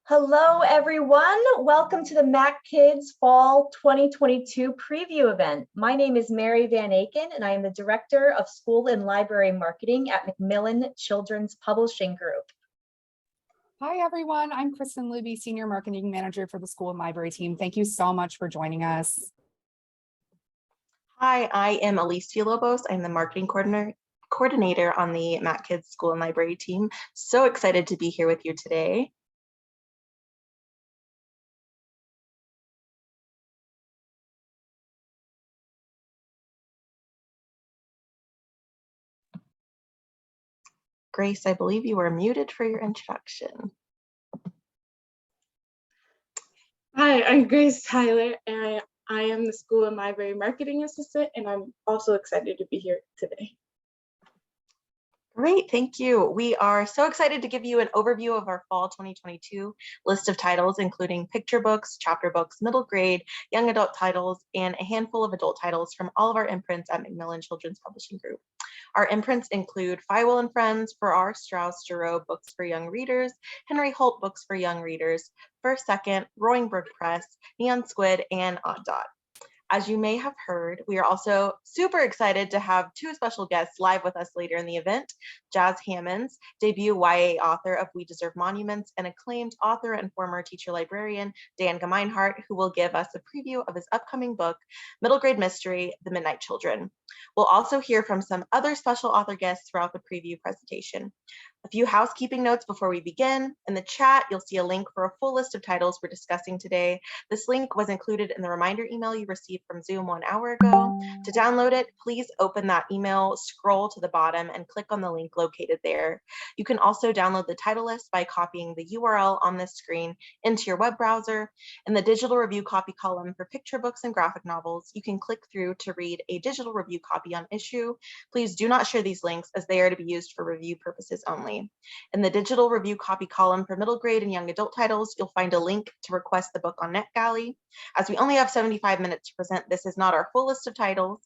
Hello, everyone. Welcome to the MacKids Fall 2022 preview event. My name is Mary Van Aken, and I am the Director of School and Library Marketing at Macmillan Children's Publishing Group. Hi, everyone. I'm Kristen Luby, Senior Marketing Manager for the School and Library team. Thank you so much for joining us. Hi, I am Elise Villalobos. I'm the Marketing Coordinator on the MacKids School and Library team. So excited to be here with you today. Grace, I believe you are muted for your introduction. Hi, I'm Grace Tyler, and I am the School and Library Marketing Assistant, and I'm also excited to be here today. Great, thank you. We are so excited to give you an overview of our fall 2022 list of titles, including picture books, chapter books, middle grade, young adult titles, and a handful of adult titles from all of our imprints at Macmillan Children's Publishing Group. Our imprints include Feiwel and Friends, Farrar, Straus, Giroux Books for Young Readers, Henry Holt Books for Young Readers, First Second, Roaring Brook Press, Neon Squid, and Odd Dot. As you may have heard, we are also super excited to have two special guests live with us later in the event. Jas Hammonds, debut YA author of We Deserve Monuments, and acclaimed author and former teacher librarian, Dan Gemeinhart, who will give us a preview of his upcoming book, middle grade mystery, The Midnight Children. We'll also hear from some other special author guests throughout the preview presentation. A few housekeeping notes before we begin. In the chat, you'll see a link for a full list of titles we're discussing today. This link was included in the reminder email you received from Zoom 1 hour ago. To download it, please open that email, scroll to the bottom, and click on the link located there. You can also download the title list by copying the URL on this screen into your web browser. In the digital review copy column for picture books and graphic novels, you can click through to read a digital review copy on issue. Please do not share these links as they are to be used for review purposes only. In the digital review copy column for middle grade and young adult titles, you'll find a link to request the book on NetGalley. As we only have 75 minutes to present, this is not our full list of titles,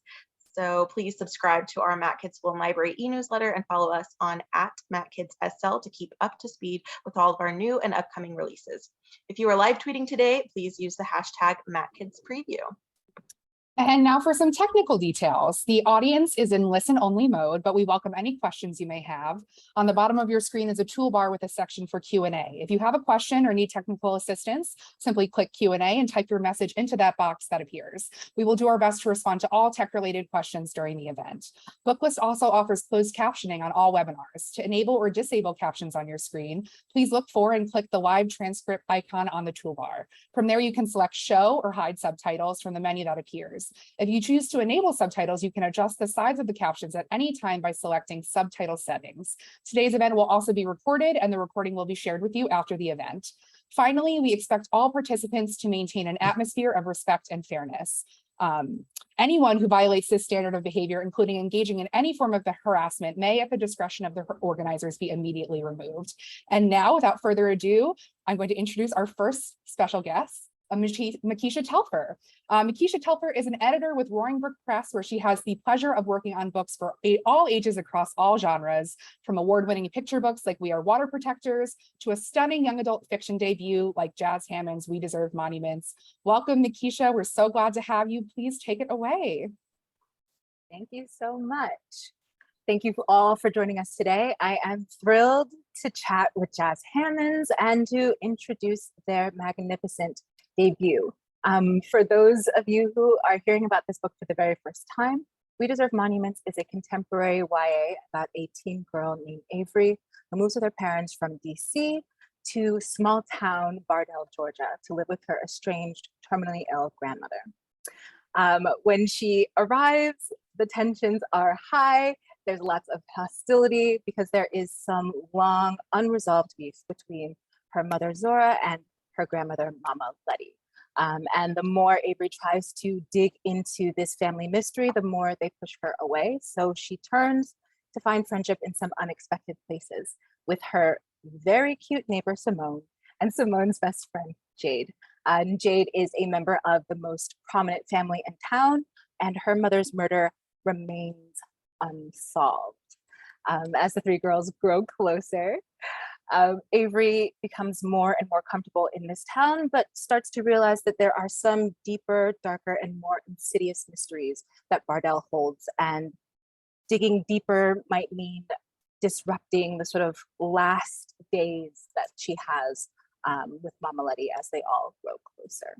so please subscribe to our MacKids School and Library e-newsletter and follow us on @MacKidsSL to keep up to speed with all of our new and upcoming releases. If you are live tweeting today, please use the hashtag MacKidsPreview. And now for some technical details. The audience is in listen-only mode, but we welcome any questions you may have. On the bottom of your screen is a toolbar with a section for Q&A. If you have a question or need technical assistance, simply click Q&A and type your message into that box that appears. We will do our best to respond to all tech-related questions during the event. Booklist also offers closed captioning on all webinars. To enable or disable captions on your screen, please look for and click the live transcript icon on the toolbar. From there, you can select show or hide subtitles from the menu that appears. If you choose to enable subtitles, you can adjust the size of the captions at any time by selecting subtitle settings. Today's event will also be recorded, and the recording will be shared with you after the event. Finally, we expect all participants to maintain an atmosphere of respect and fairness. Anyone who violates this standard of behavior, including engaging in any form of harassment, may, at the discretion of the organizers, be immediately removed. And now, without further ado, I'm going to introduce our first special guest, Mekisha Telfer. Mekisha Telfer is an editor with Roaring Brook Press, where she has the pleasure of working on books for all ages across all genres, from award-winning picture books like We Are Water Protectors to a stunning young adult fiction debut like Jas Hammonds' We Deserve Monuments. Welcome, Mekisha. We're so glad to have you. Please take it away. Thank you so much. Thank you all for joining us today. I am thrilled to chat with Jas Hammonds and to introduce their magnificent debut. For those of you who are hearing about this book for the very first time, We Deserve Monuments is a contemporary YA about a teen girl named Avery who moves with her parents from DC to small town Bardell, Georgia, to live with her estranged, terminally ill grandmother. When she arrives, the tensions are high. There's lots of hostility because there is some long unresolved beef between her mother Zora and her grandmother Mama Letty. And the more Avery tries to dig into this family mystery, the more they push her away. So she turns to find friendship in some unexpected places with her very cute neighbor Simone and Simone's best friend Jade. Jade is a member of the most prominent family in town, and her mother's murder remains unsolved. as the three girls grow closer. Avery becomes more and more comfortable in this town, but starts to realize that there are some deeper, darker, and more insidious mysteries that Bardell holds. And digging deeper might mean disrupting the sort of last days that she has with Mama Letty as they all grow closer.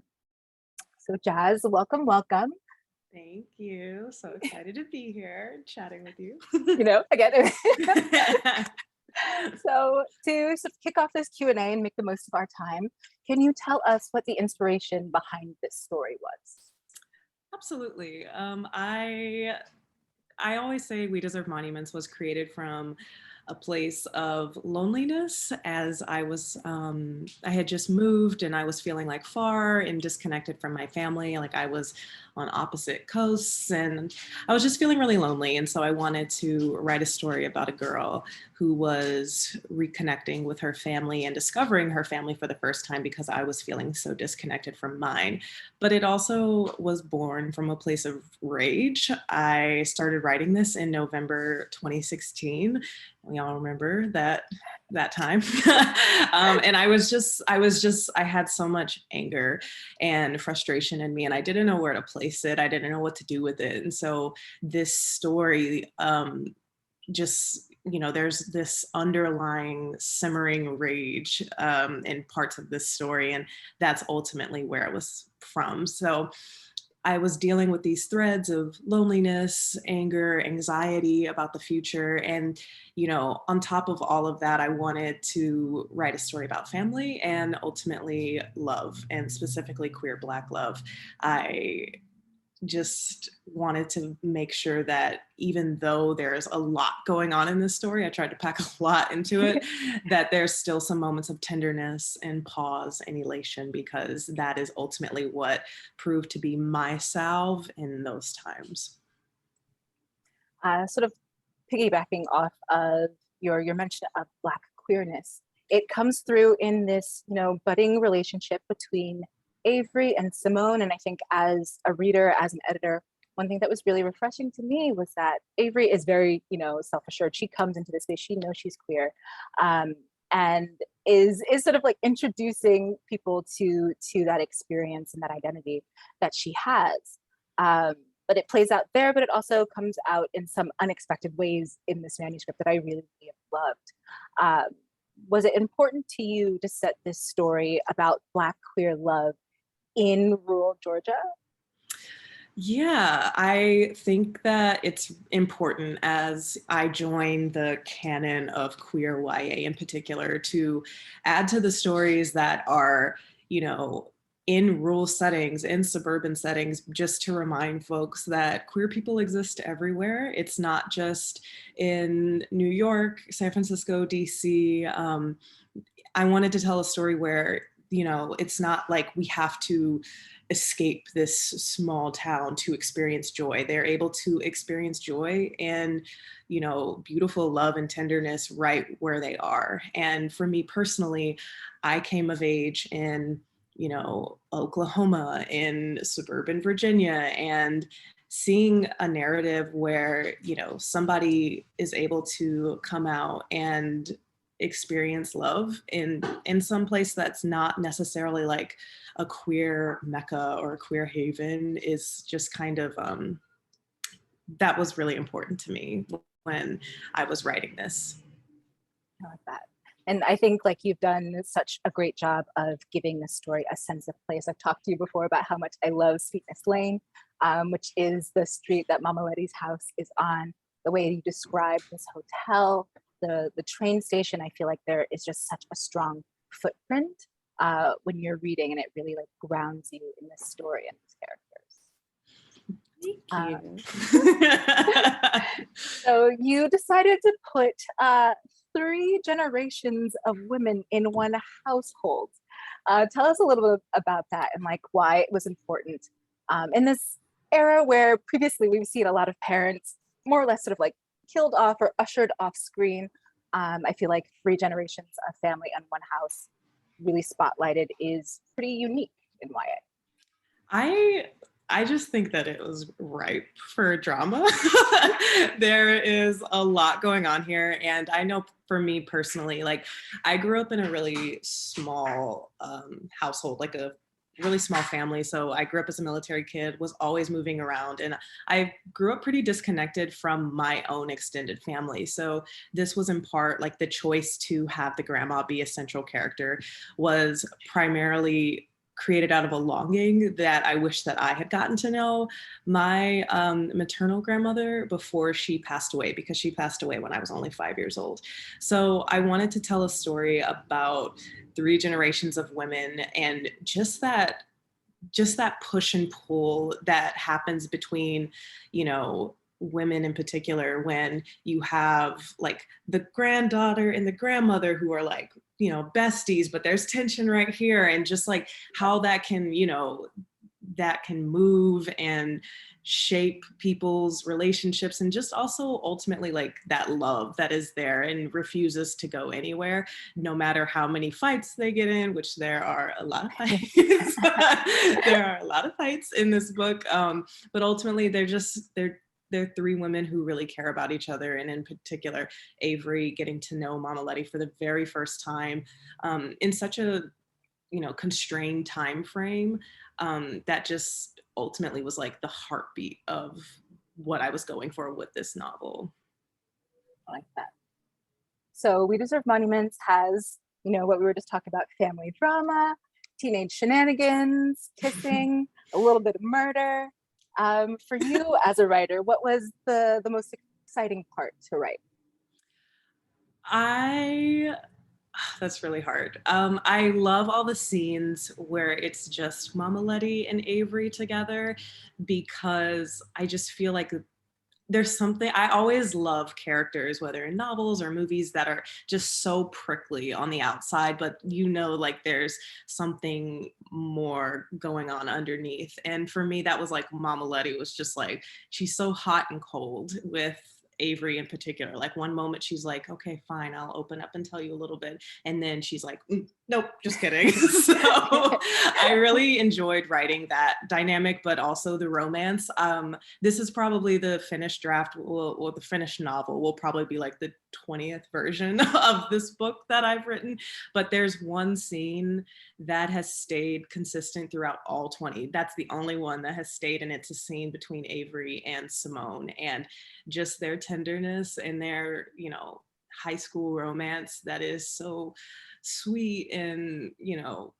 So Jas, welcome, welcome. Thank you. So excited to be here chatting with you. You know, again. So to sort of kick off this Q&A and make the most of our time, can you tell us what the inspiration behind this story was? Absolutely. I always say We Deserve Monuments was created from a place of loneliness as I had just moved and I was feeling like far and disconnected from my family. Like I was on opposite coasts and I was just feeling really lonely. And so I wanted to write a story about a girl who was reconnecting with her family and discovering her family for the first time because I was feeling so disconnected from mine. But it also was born from a place of rage. I started writing this in November 2016. We all remember that time. And I had so much anger and frustration in me and I didn't know where to place it. I didn't know what to do with it. And so this story, there's this underlying simmering rage in parts of this story. And that's ultimately where it was from. So I was dealing with these threads of loneliness, anger, anxiety about the future. And, on top of all of that, I wanted to write a story about family and ultimately love, and specifically queer Black love. I just wanted to make sure that even though there's a lot going on in this story, I tried to pack a lot into it, that there's still some moments of tenderness and pause and elation, because that is ultimately what proved to be my salve in those times. Sort of piggybacking off of your mention of Black queerness, it comes through in this, budding relationship between Avery and Simone. And I think as a reader, as an editor, one thing that was really refreshing to me was that Avery is very, self-assured. She comes into this space, she knows she's queer, and is sort of like introducing people to that experience and that identity that she has. But it plays out there, but it also comes out in some unexpected ways in this manuscript that I really, really loved. Was it important to you to set this story about Black queer love in rural Georgia? Yeah, I think that it's important as I join the canon of queer YA in particular to add to the stories that are, in rural settings, in suburban settings, just to remind folks that queer people exist everywhere. It's not just in New York, San Francisco, DC. I wanted to tell a story where it's not like we have to escape this small town to experience joy. They're able to experience joy and, beautiful love and tenderness right where they are. And for me personally, I came of age in, Oklahoma, in suburban Virginia, and seeing a narrative where, somebody is able to come out and experience love in some place that's not necessarily like a queer mecca or a queer haven is just kind of that was really important to me when I was writing this. I like that. And I think like you've done such a great job of giving this story a sense of place. I've talked to you before about how much I love Sweetness Lane, which is the street that Mama Letty's house is on. The way you describe this hotel, the train station, I feel like there is just such a strong footprint when you're reading, and it really like grounds you in this story and these characters. Thank you. So you decided to put 3 generations of women in one household. Tell us a little bit about that and like why it was important in this era where previously we've seen a lot of parents more or less sort of like killed off or ushered off screen. I feel like 3 generations of family in one house really spotlighted is pretty unique in YA. I just think that it was ripe for drama. There is a lot going on here. And I know for me personally, like I grew up in a really small household, like a really small family. So I grew up as a military kid, was always moving around, and I grew up pretty disconnected from my own extended family. So this was in part like the choice to have the grandma be a central character was primarily created out of a longing that I wish that I had gotten to know my maternal grandmother before she passed away, because she passed away when I was only 5 years old. So I wanted to tell a story about 3 generations of women and just that push and pull that happens between, you know, women in particular, when you have like the granddaughter and the grandmother who are like, you know, besties, but there's tension right here, and just like how that can, you know, that can move and shape people's relationships, and just also ultimately like that love that is there and refuses to go anywhere, no matter how many fights they get in, which there are a lot of fights. There are a lot of fights in this book, but ultimately they're 3 women who really care about each other, and in particular, Avery getting to know Mama Letty for the very first time in such a, you know, constrained time frame, that just ultimately was like the heartbeat of what I was going for with this novel. I like that. So We Deserve Monuments has, you know, what we were just talking about, family drama, teenage shenanigans, kissing, a little bit of murder. For you as a writer, what was the most exciting part to write? That's really hard. I love all the scenes where it's just Mama Letty and Avery together, because I just feel like there's something, I always love characters, whether in novels or movies, that are just so prickly on the outside, but you know, like there's something more going on underneath. And for me, that was like Mama Letty was just like, she's so hot and cold with Avery in particular. Like one moment she's like, okay, fine, I'll open up and tell you a little bit. And then she's like, nope, just kidding. So I really enjoyed writing that dynamic, but also the romance. This is probably the finished draft, or the finished novel will probably be like the 20th version of this book that I've written. But there's one scene that has stayed consistent throughout all 20. That's the only one that has stayed, and it's a scene between Avery and Simone, and just their tenderness and their, you know, high school romance that is so sweet and, you know,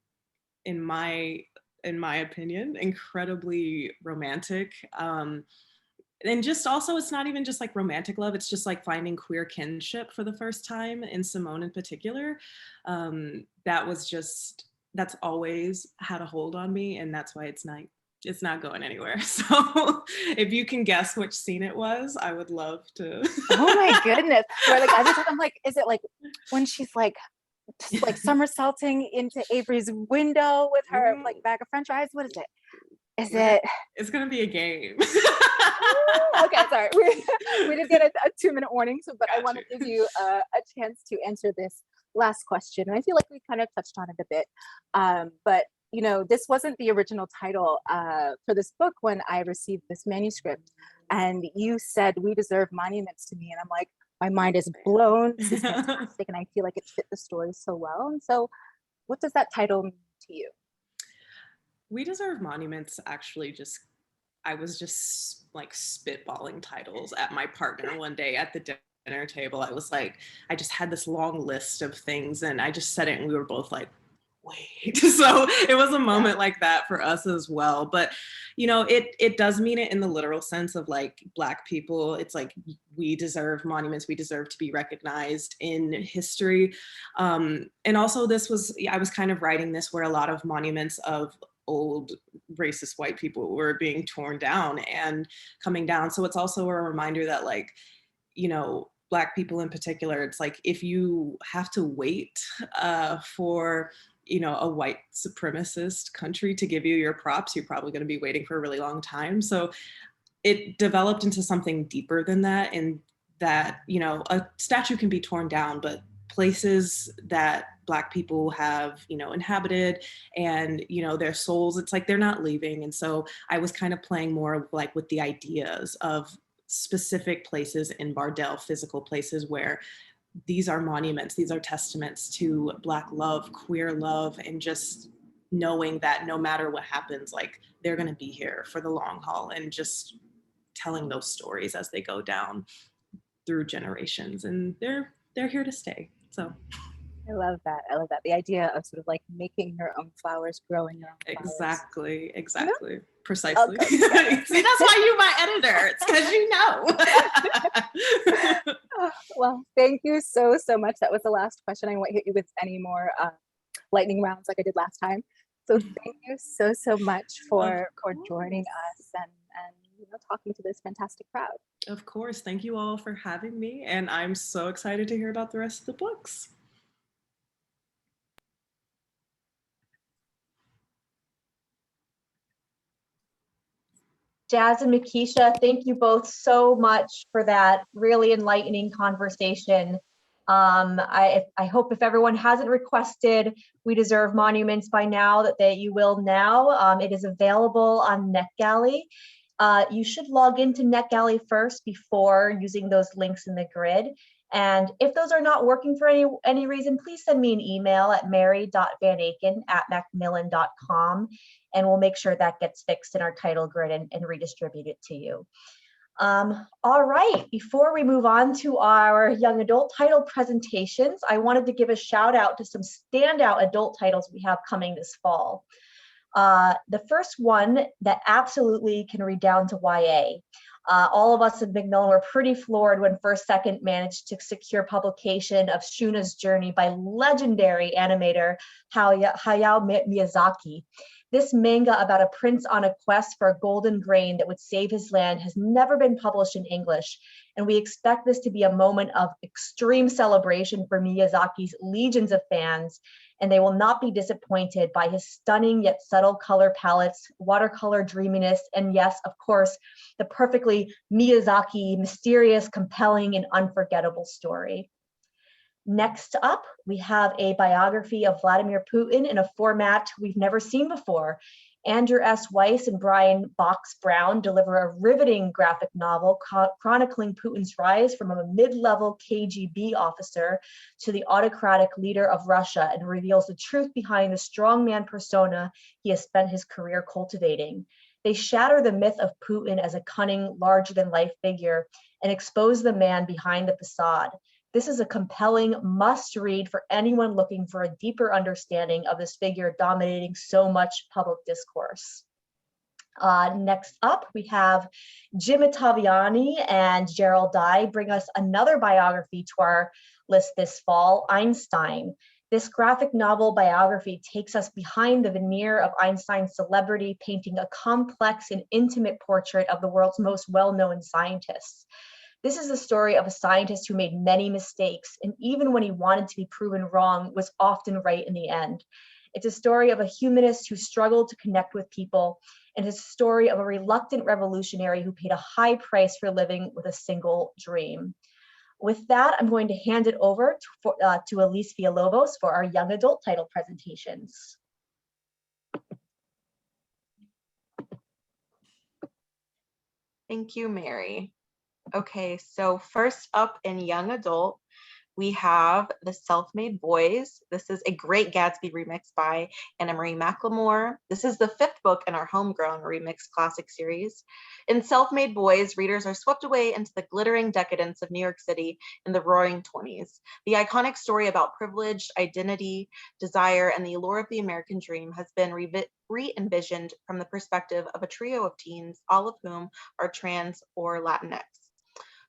in my opinion, incredibly romantic. And just also, it's not even just like romantic love, it's just like finding queer kinship for the first time in Simone in particular. That's always had a hold on me, and that's why it's not going anywhere. So if you can guess which scene it was, I would love to. Oh my goodness. Where like every time I'm like, is it like when she's like just like somersaulting into Avery's window with her like bag of French fries? What is it? Is it? It's gonna be a game. Okay, sorry. We did get a 2-minute warning, so but I want to Gotcha. give you a chance to answer this last question. And I feel like we kind of touched on it a bit. But you know, this wasn't the original title for this book when I received this manuscript. And you said, "We Deserve Monuments" to me. And I'm like, my mind is blown. This is fantastic. And I feel like it fit the story so well. And so what does that title mean to you? We Deserve Monuments actually just, I was just like spitballing titles at my partner one day at the dinner table. I was like, I just had this long list of things and I just said it and we were both like, wait. So it was a moment like that for us as well. But, you know, it does mean it in the literal sense of like Black people. It's like, we deserve monuments. We deserve to be recognized in history. And also I was kind of writing this where a lot of monuments of old racist white people were being torn down and coming down. So it's also a reminder that like, you know, Black people in particular, it's like, if you have to wait for, you know, a white supremacist country to give you your props, you're probably going to be waiting for a really long time. So it developed into something deeper than that, and that, you know, a statue can be torn down, but places that Black people have, inhabited, and, their souls, it's like they're not leaving. And so I was kind of playing more like with the ideas of specific places in Bardell, physical places where these are monuments, these are testaments to Black love, queer love, and just knowing that no matter what happens, like they're going to be here for the long haul, and just telling those stories as they go down through generations, and they're here to stay. So I love that. I love that. The idea of sort of like making your own flowers, growing your own flowers. Exactly. Precisely. See, that's why you're my editor. It's because Well, thank you so much. That was the last question. I won't hit you with any more lightning rounds like I did last time. So thank you so much for joining us and talking to this fantastic crowd. Of course. Thank you all for having me. And I'm so excited to hear about the rest of the books. Jas and Mekisha, thank you both so much for that really enlightening conversation. I hope if everyone hasn't requested We Deserve Monuments by now, that you will now. It is available on NetGalley. You should log into NetGalley first before using those links in the grid. And if those are not working for any reason, please send me an email at mary.vanaken@macmillan.com, and we'll make sure that gets fixed in our title grid and redistribute it to you. All right, before we move on to our young adult title presentations, I wanted to give a shout out to some standout adult titles we have coming this fall. The first one that absolutely can read down to YA. All of us at Mclemore were pretty floored when First Second managed to secure publication of Shuna's Journey by legendary animator Hayao Miyazaki. This manga about a prince on a quest for a golden grain that would save his land has never been published in English, and we expect this to be a moment of extreme celebration for Miyazaki's legions of fans, and they will not be disappointed by his stunning yet subtle color palettes, watercolor dreaminess, and yes, of course, the perfectly Miyazaki, mysterious, compelling, and unforgettable story. Next up, we have a biography of Vladimir Putin in a format we've never seen before. Andrew S. Weiss and Brian Box Brown deliver a riveting graphic novel chronicling Putin's rise from a mid-level KGB officer to the autocratic leader of Russia, and reveals the truth behind the strongman persona he has spent his career cultivating. They shatter the myth of Putin as a cunning, larger-than-life figure and expose the man behind the facade. This is a compelling must-read for anyone looking for a deeper understanding of this figure dominating so much public discourse. Next up, we have Jim Ottaviani and Gerald Dye bring us another biography to our list this fall, Einstein. This graphic novel biography takes us behind the veneer of Einstein's celebrity, painting a complex and intimate portrait of the world's most well-known scientists. This is the story of a scientist who made many mistakes, and even when he wanted to be proven wrong, was often right in the end. It's a story of a humanist who struggled to connect with people, and it's a story of a reluctant revolutionary who paid a high price for living with a single dream. With that, I'm going to hand it over to Elise Villalobos for our young adult title presentations. Thank you, Mary. Okay, so first up in young adult, we have The Self-Made Boys. This is a Great Gatsby remix by Anna Marie Mclemore. This is the 5th book in our homegrown remix classic series. In Self-Made Boys, readers are swept away into the glittering decadence of New York City in the Roaring 20s. The iconic story about privilege, identity, desire, and the allure of the American dream has been re-envisioned from the perspective of a trio of teens, all of whom are trans or Latinx.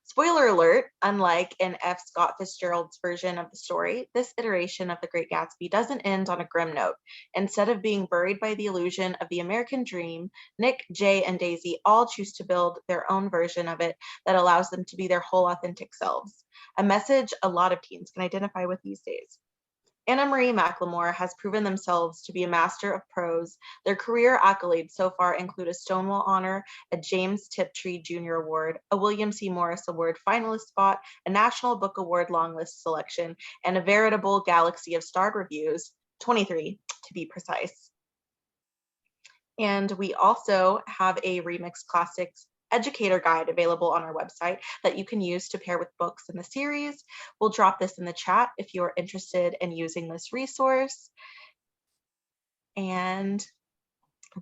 Spoiler alert, unlike in F. Scott Fitzgerald's version of the story, this iteration of The Great Gatsby doesn't end on a grim note. Instead of being buried by the illusion of the American dream, Nick, Jay, and Daisy all choose to build their own version of it that allows them to be their whole authentic selves. A message a lot of teens can identify with these days. Anna Marie Mclemore has proven themselves to be a master of prose. Their career accolades so far include a Stonewall Honor, a James Tiptree Jr. Award, a William C. Morris Award finalist spot, a National Book Award longlist selection, and a veritable galaxy of starred reviews, 23 to be precise. And we also have a Remix Classics educator guide available on our website that you can use to pair with books in the series. We'll drop this in the chat if you're interested in using this resource. And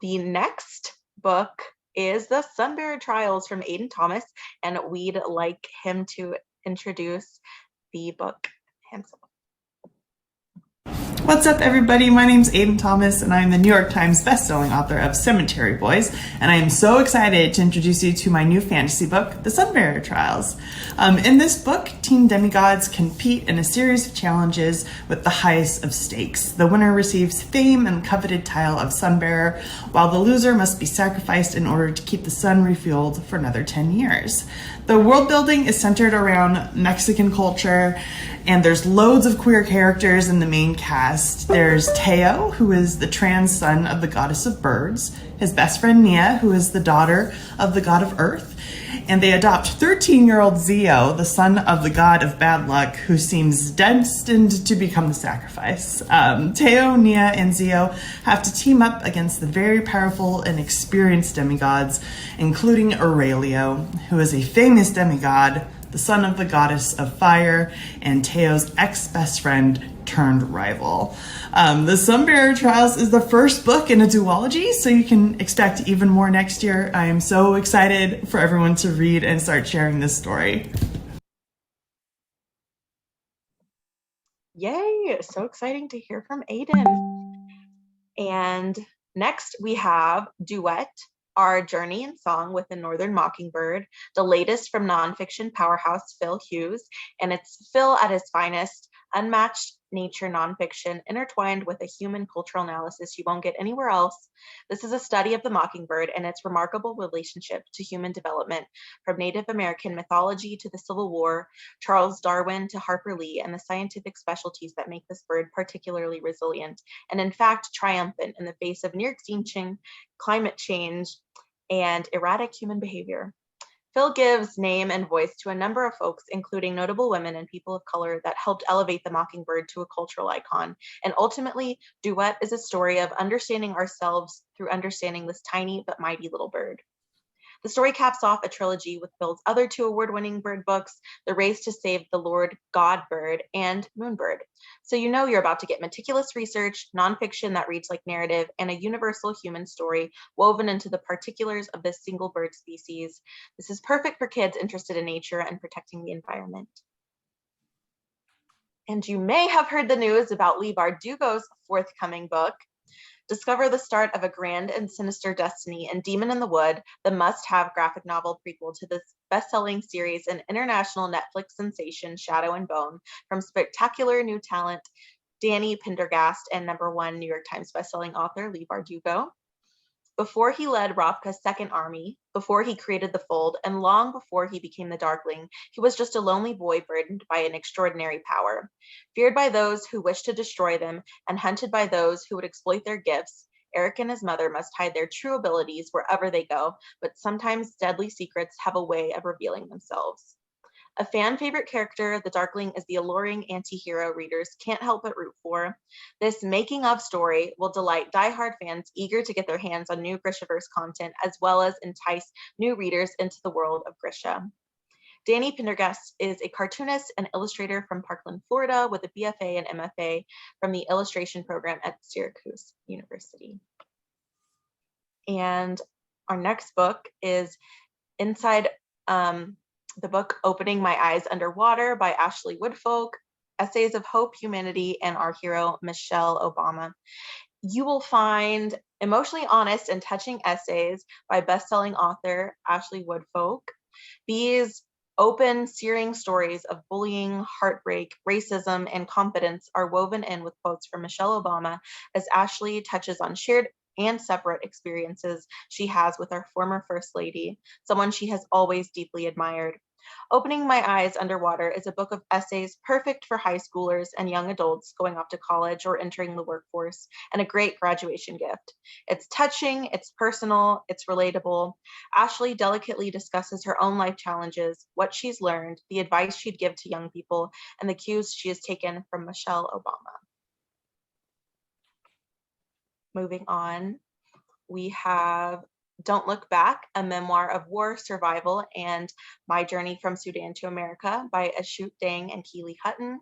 the next book is the Sunbury Trials from Aiden Thomas, and we'd like him to introduce the book himself. What's up, everybody? My name's Aiden Thomas, and I'm the New York Times bestselling author of Cemetery Boys, and I am so excited to introduce you to my new fantasy book, The Sunbury Trials. In this book, teen demigods compete in a series of challenges with the highest of stakes. The winner receives fame and coveted title of Sunbearer, while the loser must be sacrificed in order to keep the sun refueled for another 10 years. The world building is centered around Mexican culture, and there's loads of queer characters in the main cast. There's Teo, who is the trans son of the goddess of birds, his best friend Nia, who is the daughter of the god of earth, and they adopt 13-year-old Zio, the son of the god of bad luck, who seems destined to become the sacrifice. Teo, Nia, and Zio have to team up against the very powerful and experienced demigods, including Aurelio, who is a famous demigod, the son of the goddess of fire, and Teo's ex-best friend turned rival. The Sunbury Trials is the first book in a duology, so you can expect even more next year. I am so excited for everyone to read and start sharing this story. Yay, so exciting to hear from Aiden. And next we have Duet, our journey in song with the Northern Mockingbird, the latest from nonfiction powerhouse Phil Hughes, and it's Phil at his finest, unmatched nature nonfiction intertwined with a human cultural analysis you won't get anywhere else. This is a study of the mockingbird and its remarkable relationship to human development, from Native American mythology to the Civil War, Charles Darwin to Harper Lee, and the scientific specialties that make this bird particularly resilient, and in fact triumphant in the face of near-extinction, climate change, and erratic human behavior. Phil gives name and voice to a number of folks, including notable women and people of color, that helped elevate the mockingbird to a cultural icon. And ultimately, Duet is a story of understanding ourselves through understanding this tiny but mighty little bird. The story caps off a trilogy with Phil's other two award-winning bird books, The Race to Save the Lord God Bird and Moonbird. So you know you're about to get meticulous research, nonfiction that reads like narrative, and a universal human story woven into the particulars of this single bird species. This is perfect for kids interested in nature and protecting the environment. And you may have heard the news about Leigh Bardugo's forthcoming book. Discover the start of a grand and sinister destiny in Demon in the Wood, the must-have graphic novel prequel to this best-selling series and international Netflix sensation Shadow and Bone, from spectacular new talent Danny Pendergast and #1 New York Times bestselling author Leigh Bardugo. Before he led Ravka's Second Army, before he created the Fold, and long before he became the Darkling, he was just a lonely boy burdened by an extraordinary power. Feared by those who wished to destroy them and hunted by those who would exploit their gifts, Eric and his mother must hide their true abilities wherever they go, but sometimes deadly secrets have a way of revealing themselves. A fan favorite character, the Darkling is the alluring anti-hero readers can't help but root for. This making of story will delight diehard fans eager to get their hands on new Grishaverse content, as well as entice new readers into the world of Grisha. Danny Pendergast is a cartoonist and illustrator from Parkland, Florida, with a BFA and MFA from the illustration program at Syracuse University. And our next book is inside the book Opening My Eyes Underwater by Ashley Woodfolk, Essays of Hope, Humanity, and Our Hero, Michelle Obama. You will find emotionally honest and touching essays by best-selling author Ashley Woodfolk. These open, searing stories of bullying, heartbreak, racism, and confidence are woven in with quotes from Michelle Obama as Ashley touches on shared and separate experiences she has with our former First Lady, someone she has always deeply admired. Opening My Eyes Underwater is a book of essays perfect for high schoolers and young adults going off to college or entering the workforce, and a great graduation gift. It's touching, it's personal, it's relatable. Ashley delicately discusses her own life challenges, what she's learned, the advice she'd give to young people, and the cues she has taken from Michelle Obama. Moving on, we have Don't Look Back, a memoir of war, survival, and my journey from Sudan to America by Ashut Dang and Keely Hutton.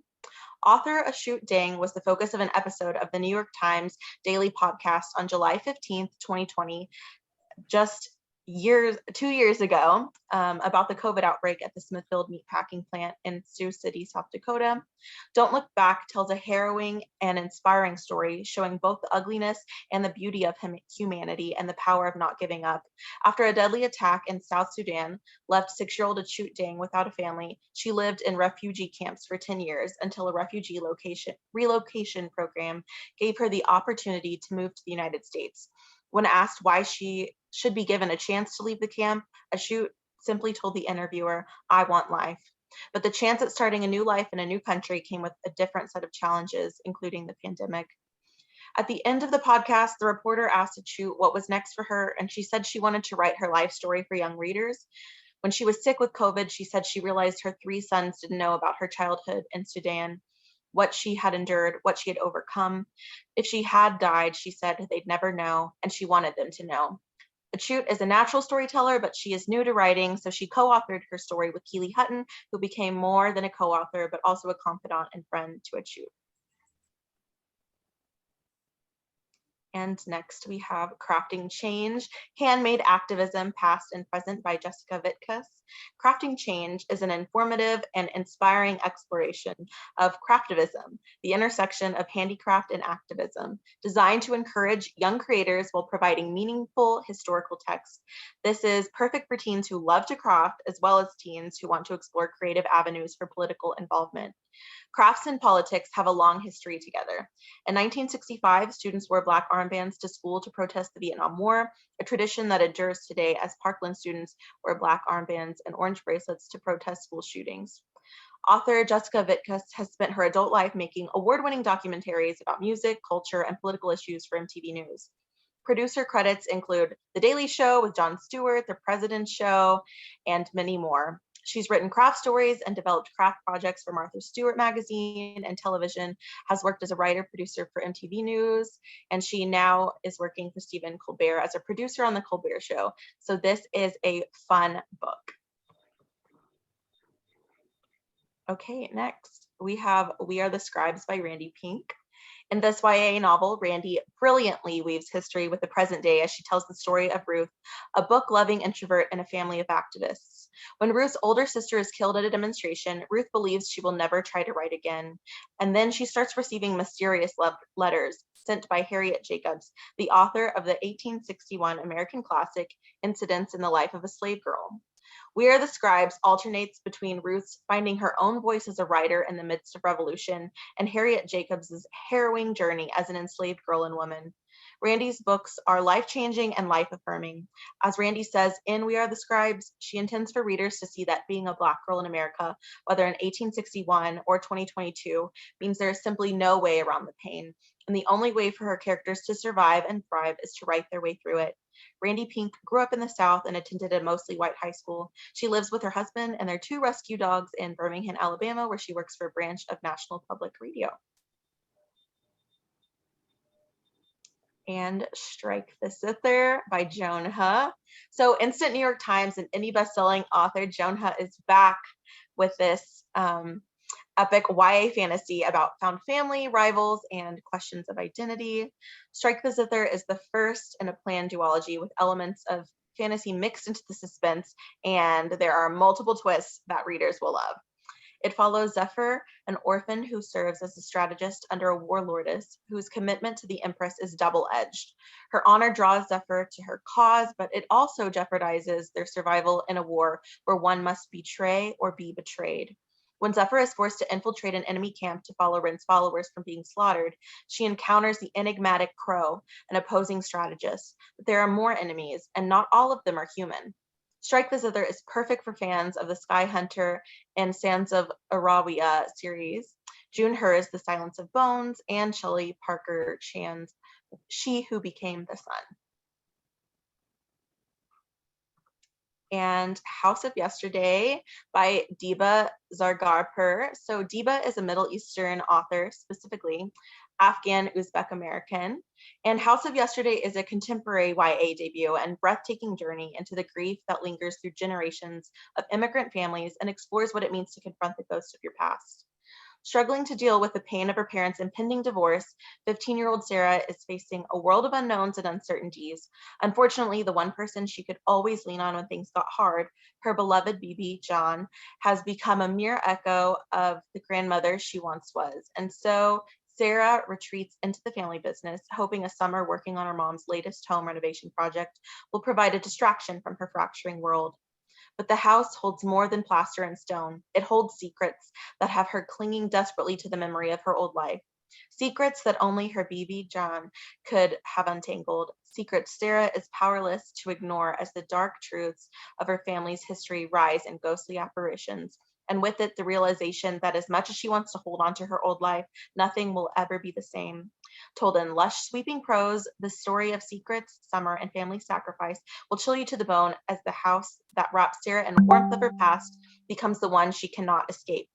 Author Ashut Dang was the focus of an episode of the New York Times daily podcast on July 15th, 2020, just 2 years ago, about the COVID outbreak at the Smithfield meatpacking plant in Sioux City, South Dakota. Don't Look Back tells a harrowing and inspiring story showing both the ugliness and the beauty of humanity and the power of not giving up. After a deadly attack in South Sudan left 6-year-old Ashut Dang without a family, she lived in refugee camps for 10 years until a refugee relocation program gave her the opportunity to move to the United States. When asked why she should be given a chance to leave the camp, Ashut simply told the interviewer, "I want life." But the chance at starting a new life in a new country came with a different set of challenges, including the pandemic. At the end of the podcast, the reporter asked Ashut what was next for her, and she said she wanted to write her life story for young readers. When she was sick with COVID, she said she realized her 3 sons didn't know about her childhood in Sudan, what she had endured, what she had overcome. If she had died, she said they'd never know, and she wanted them to know. Ashut is a natural storyteller, but she is new to writing, so she co-authored her story with Keely Hutton, who became more than a co-author, but also a confidant and friend to Ashut. And next we have Crafting Change, Handmade Activism, Past and Present by Jessica Vitkus. Crafting Change is an informative and inspiring exploration of craftivism, the intersection of handicraft and activism, designed to encourage young creators while providing meaningful historical text. This is perfect for teens who love to craft, as well as teens who want to explore creative avenues for political involvement. Crafts and politics have a long history together. In 1965, students wore black armbands to school to protest the Vietnam War, a tradition that endures today as Parkland students wear black armbands and orange bracelets to protest school shootings. Author Jessica Vitkus has spent her adult life making award-winning documentaries about music, culture, and political issues for MTV News. Producer credits include The Daily Show with Jon Stewart, The President's Show, and many more. She's written craft stories and developed craft projects for Martha Stewart magazine and television, has worked as a writer-producer for MTV News, and she now is working for Stephen Colbert as a producer on The Colbert Show. So this is a fun book. Okay, next we have We Are the Scribes by Randy Pink. In this YA novel, Randy brilliantly weaves history with the present day as she tells the story of Ruth, a book-loving introvert in a family of activists. When Ruth's older sister is killed at a demonstration, Ruth believes she will never try to write again. And then she starts receiving mysterious letters sent by Harriet Jacobs, the author of the 1861 American classic, Incidents in the Life of a Slave Girl. We Are the Scribes alternates between Ruth's finding her own voice as a writer in the midst of revolution and Harriet Jacobs' harrowing journey as an enslaved girl and woman. Randy's books are life-changing and life-affirming. As Randy says in We Are the Scribes, she intends for readers to see that being a Black girl in America, whether in 1861 or 2022, means there is simply no way around the pain, and the only way for her characters to survive and thrive is to write their way through it. Randy Pink grew up in the South and attended a mostly white high school. She lives with her husband and their 2 rescue dogs in Birmingham, Alabama, where she works for a branch of National Public Radio. And Strike the Zither by Joan He. So instant New York Times and indie bestselling author Joan He is back with this epic YA fantasy about found family, rivals, and questions of identity. Strike the Zither is the first in a planned duology with elements of fantasy mixed into the suspense, and there are multiple twists that readers will love. It follows Zephyr, an orphan who serves as a strategist under a warlordess whose commitment to the Empress is double-edged. Her honor draws Zephyr to her cause, but it also jeopardizes their survival in a war where one must betray or be betrayed. When Zephyr is forced to infiltrate an enemy camp to follow Rin's followers from being slaughtered, she encounters the enigmatic Crow, an opposing strategist. But there are more enemies, and not all of them are human. Strike Visitor is perfect for fans of the Sky Hunter and Sands of Araria series, June Hur's The Silence of Bones, and Shelley Parker Chan's She Who Became the Sun. And House of Yesterday by Diba Zargarpur. So Diba is a Middle Eastern author, specifically Afghan Uzbek American. And House of Yesterday is a contemporary YA debut and breathtaking journey into the grief that lingers through generations of immigrant families and explores what it means to confront the ghosts of your past. Struggling to deal with the pain of her parents' impending divorce, 15-year-old Sarah is facing a world of unknowns and uncertainties. Unfortunately, the one person she could always lean on when things got hard, her beloved BB John, has become a mere echo of the grandmother she once was. And so Sarah retreats into the family business, hoping a summer working on her mom's latest home renovation project will provide a distraction from her fracturing world. But the house holds more than plaster and stone. It holds secrets that have her clinging desperately to the memory of her old life. Secrets that only her BB John could have untangled. Secrets Sarah is powerless to ignore as the dark truths of her family's history rise in ghostly apparitions. And with it, the realization that as much as she wants to hold on to her old life, nothing will ever be the same. Told in lush, sweeping prose, the story of secrets, summer, and family sacrifice will chill you to the bone as the house that wraps Sarah in the warmth of her past becomes the one she cannot escape.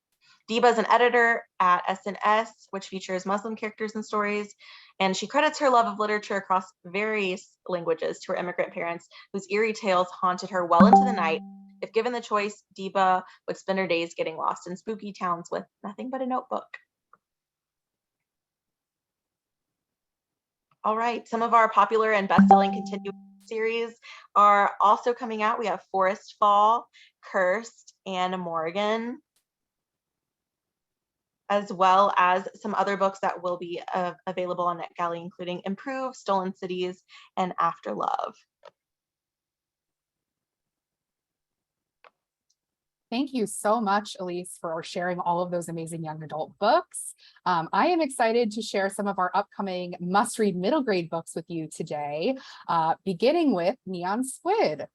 Diba is an editor at SNS, which features Muslim characters and stories, and she credits her love of literature across various languages to her immigrant parents, whose eerie tales haunted her well into the night. If given the choice, Diba would spend her days getting lost in spooky towns with nothing but a notebook. All right, some of our popular and best-selling continuing series are also coming out. We have Forest Fall, Cursed, and Morgan, as well as some other books that will be available on NetGalley, including Improve, Stolen Cities, and After Love. Thank you so much, Elise, for sharing all of those amazing young adult books. I am excited to share some of our upcoming must-read middle grade books with you today, beginning with Neon Squid.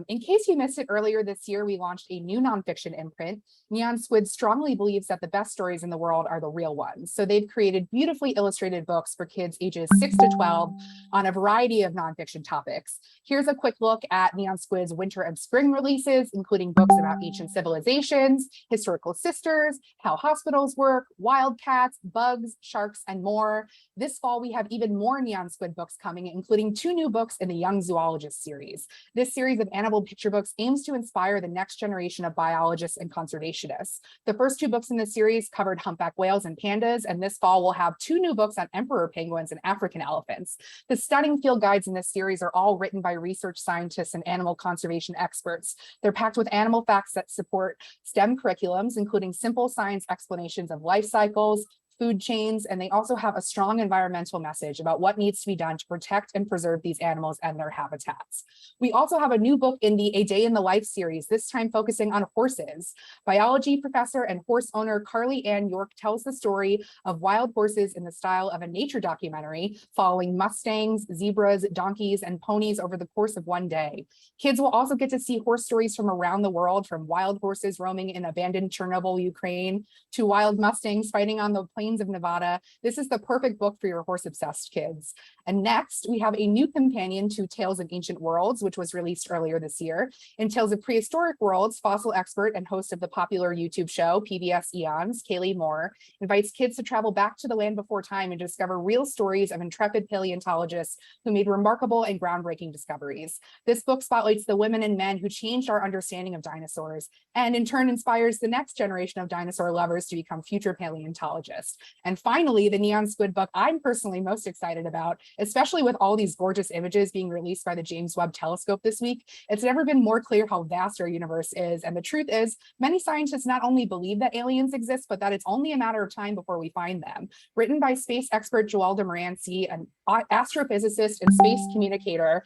In case you missed it earlier this year, we launched a new nonfiction imprint. Neon Squid strongly believes that the best stories in the world are the real ones. So they've created beautifully illustrated books for kids ages 6 to 12 on a variety of nonfiction topics. Here's a quick look at Neon Squid's winter and spring releases, including books about ancient civilizations, historical sisters, how hospitals work, wildcats, bugs, sharks, and more. This fall, we have even more Neon Squid books coming, including 2 new books in the Young Zoologist series. This series of animal picture books aims to inspire the next generation of biologists and conservationists. The first 2 books in the series covered humpback whales and pandas, and this fall we'll have 2 new books on emperor penguins and African elephants. The stunning field guides in this series are all written by research scientists and animal conservation experts. They're packed with animal facts that support STEM curriculums, including simple science explanations of life cycles, food chains, and they also have a strong environmental message about what needs to be done to protect and preserve these animals and their habitats. We also have a new book in the A Day in the Life series, this time focusing on horses. Biology professor and horse owner Carly Ann York tells the story of wild horses in the style of a nature documentary, following mustangs, zebras, donkeys, and ponies over the course of one day. Kids will also get to see horse stories from around the world, from wild horses roaming in abandoned Chernobyl, Ukraine, to wild mustangs fighting on the plains of Nevada. This is the perfect book for your horse-obsessed kids. And next, we have a new companion to Tales of Ancient Worlds, which was released earlier this year. In Tales of Prehistoric Worlds, fossil expert and host of the popular YouTube show, PBS Eons, Kaylee Moore, invites kids to travel back to the land before time and discover real stories of intrepid paleontologists who made remarkable and groundbreaking discoveries. This book spotlights the women and men who changed our understanding of dinosaurs, and in turn inspires the next generation of dinosaur lovers to become future paleontologists. And finally, the Neon Squid book I'm personally most excited about, especially with all these gorgeous images being released by the James Webb Telescope this week. It's never been more clear how vast our universe is. And the truth is, many scientists not only believe that aliens exist, but that it's only a matter of time before we find them. Written by space expert Joel DeMorancy, an astrophysicist and space communicator,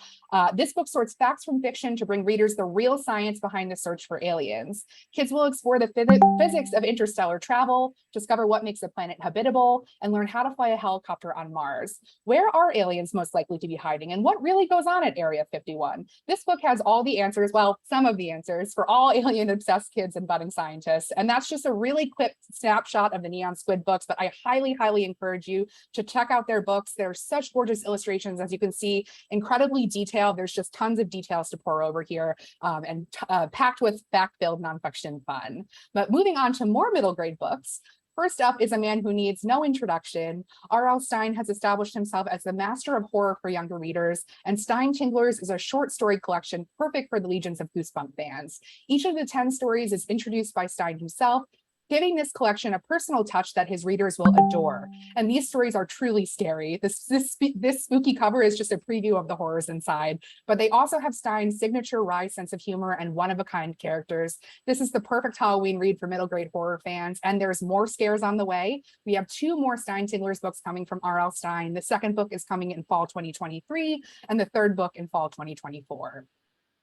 this book sorts facts from fiction to bring readers the real science behind the search for aliens. Kids will explore the physics of interstellar travel, discover what makes a planet habitable, and learn how to fly a helicopter on Mars. Where are aliens most likely to be hiding, and what really goes on at Area 51? This book has all the answers, well, some of the answers for all alien-obsessed kids and budding scientists. And that's just a really quick snapshot of the Neon Squid books, but I highly, highly encourage you to check out their books. They're such gorgeous illustrations, as you can see, incredibly detailed. There's just tons of details to pour over here, and packed with fact-filled nonfiction fun. But moving on to more middle grade books, first up is a man who needs no introduction. R.L. Stein has established himself as the master of horror for younger readers, and Stein Tinglers is a short story collection perfect for the legions of Goosebumps fans. Each of the 10 stories is introduced by Stein himself, giving this collection a personal touch that his readers will adore. And these stories are truly scary. This spooky cover is just a preview of the horrors inside, but they also have Stein's signature wry sense of humor and one-of-a-kind characters. This is the perfect Halloween read for middle grade horror fans, and there's more scares on the way. We have 2 more Stein Tinglers books coming from R.L. Stein. The second book is coming in fall 2023, and the third book in fall 2024.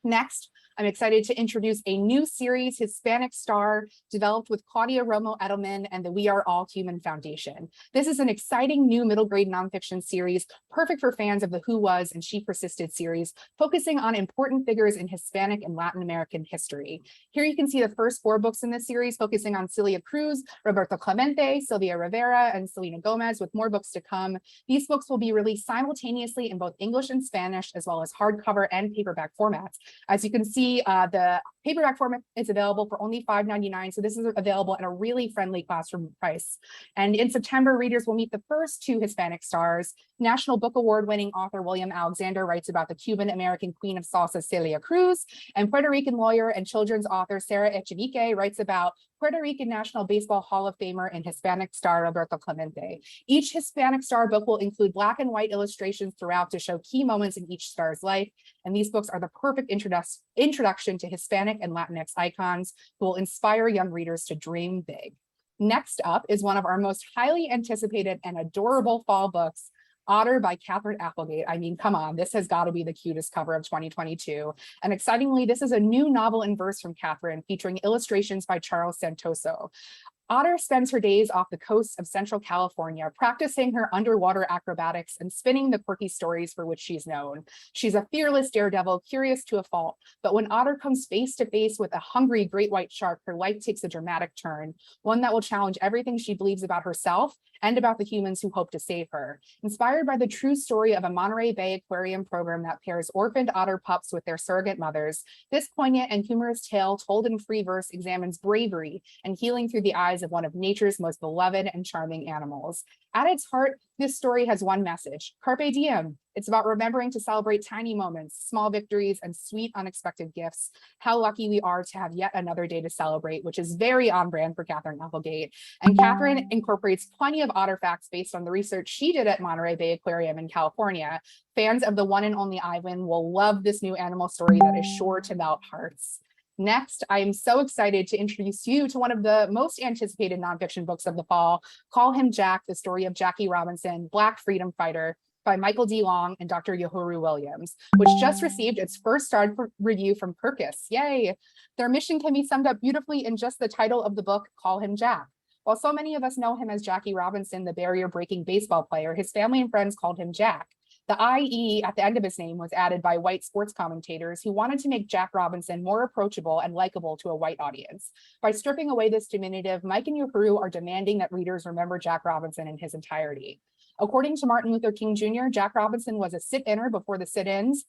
Next, I'm excited to introduce a new series, Hispanic Star, developed with Claudia Romo Edelman and the We Are All Human Foundation. This is an exciting new middle grade nonfiction series, perfect for fans of the Who Was and She Persisted series, focusing on important figures in Hispanic and Latin American history. Here you can see the first 4 books in this series, focusing on Celia Cruz, Roberto Clemente, Sylvia Rivera, and Selena Gomez, with more books to come. These books will be released simultaneously in both English and Spanish, as well as hardcover and paperback formats. As you can see, the paperback format is available for only $5.99, so this is available at a really friendly classroom price. And in September, readers will meet the first 2 Hispanic stars. National Book Award-winning author William Alexander writes about the Cuban-American queen of salsa, Celia Cruz, and Puerto Rican lawyer and children's author Sarah Echenique writes about Puerto Rican National Baseball Hall of Famer and Hispanic star Roberto Clemente. Each Hispanic Star book will include black and white illustrations throughout to show key moments in each star's life, and these books are the perfect introduction to Hispanic and Latinx icons who will inspire young readers to dream big. Next up is one of our most highly anticipated and adorable fall books, Otter by Catherine Applegate. I mean, come on, this has got to be the cutest cover of 2022. And excitingly, this is a new novel in verse from Catherine, featuring illustrations by Charles Santoso. Otter spends her days off the coast of Central California, practicing her underwater acrobatics and spinning the quirky stories for which she's known. She's a fearless daredevil, curious to a fault, but when Otter comes face to face with a hungry great white shark, her life takes a dramatic turn, one that will challenge everything she believes about herself and about the humans who hope to save her. Inspired by the true story of a Monterey Bay aquarium program that pairs orphaned otter pups with their surrogate mothers, this poignant and humorous tale told in free verse examines bravery and healing through the eyes of one of nature's most beloved and charming animals. At its heart, this story has one message: Carpe diem. It's about remembering to celebrate tiny moments, small victories, and sweet unexpected gifts. How lucky we are to have yet another day to celebrate, which is very on brand for Catherine Applegate. And Catherine incorporates plenty of otter facts based on the research she did at Monterey Bay Aquarium in California. Fans of the one and only Ivan will love this new animal story that is sure to melt hearts. Next, I am so excited to introduce you to one of the most anticipated nonfiction books of the fall, Call Him Jack, the story of Jackie Robinson, Black freedom fighter, by Michael D. Long and Dr. Yohuru Williams, which just received its first star review from Kirkus. Yay! Their mission can be summed up beautifully in just the title of the book, Call Him Jack. While so many of us know him as Jackie Robinson, the barrier-breaking baseball player, his family and friends called him Jack. The IE at the end of his name was added by white sports commentators who wanted to make Jack Robinson more approachable and likable to a white audience. By stripping away this diminutive, Mike and Yohuru are demanding that readers remember Jack Robinson in his entirety. According to Martin Luther King Jr., Jack Robinson was a sit-inner before the sit-ins,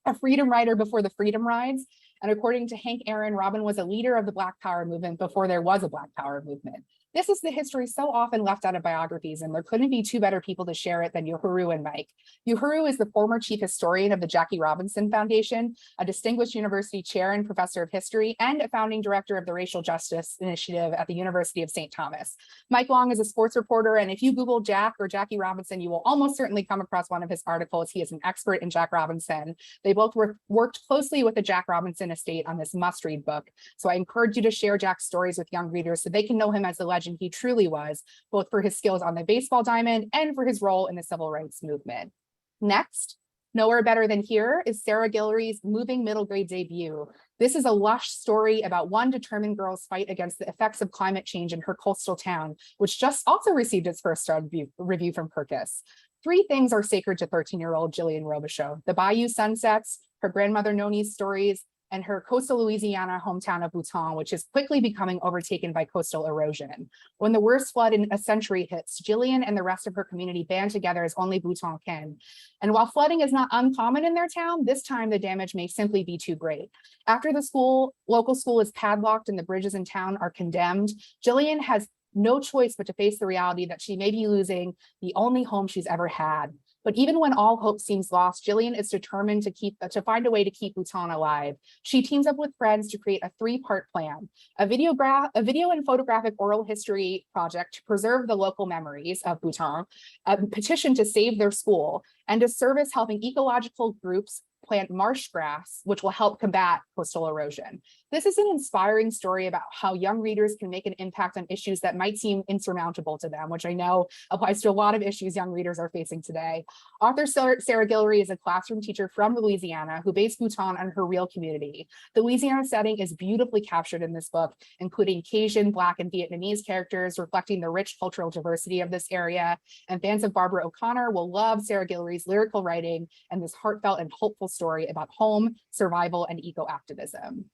a freedom rider before the freedom rides, and according to Hank Aaron, Robin was a leader of the Black Power movement before there was a Black Power movement. This is the history so often left out of biographies, and there couldn't be 2 better people to share it than Yohuru and Mike. Yohuru is the former chief historian of the Jackie Robinson Foundation, a distinguished university chair and professor of history, and a founding director of the Racial Justice Initiative at the University of St. Thomas. Mike Long is a sports reporter, and if you Google Jack or Jackie Robinson, you will almost certainly come across one of his articles. He is an expert in Jack Robinson. They both worked closely with the Jack Robinson estate on this must-read book. So I encourage you to share Jack's stories with young readers so they can know him as the legend he truly was, both for his skills on the baseball diamond and for his role in the civil rights movement. Next, Nowhere Better Than Here is Sarah Guillory's moving middle grade debut. This is a lush story about one determined girl's fight against the effects of climate change in her coastal town, which just also received its first review from Kirkus. Three things are sacred to 13-year-old Jillian Robichaud: the Bayou sunsets, her grandmother Noni's stories, and her coastal Louisiana hometown of Bouton, which is quickly becoming overtaken by coastal erosion. When the worst flood in a century hits, Jillian and the rest of her community band together as only Bouton can. And while flooding is not uncommon in their town, this time the damage may simply be too great. After the local school is padlocked and the bridges in town are condemned, Jillian has no choice but to face the reality that she may be losing the only home she's ever had. But even when all hope seems lost, Jillian is determined to find a way to keep Bouton alive. She teams up with friends to create a three-part plan: a video and photographic oral history project to preserve the local memories of Bouton, a petition to save their school, and a service helping ecological groups plant marsh grass, which will help combat coastal erosion. This is an inspiring story about how young readers can make an impact on issues that might seem insurmountable to them, which I know applies to a lot of issues young readers are facing today. Author Sarah Guillory is a classroom teacher from Louisiana who based Bouton on her real community. The Louisiana setting is beautifully captured in this book, including Cajun, Black, and Vietnamese characters, reflecting the rich cultural diversity of this area. And fans of Barbara O'Connor will love Sarah Guillory's lyrical writing and this heartfelt and hopeful story about home, survival, and eco-activism.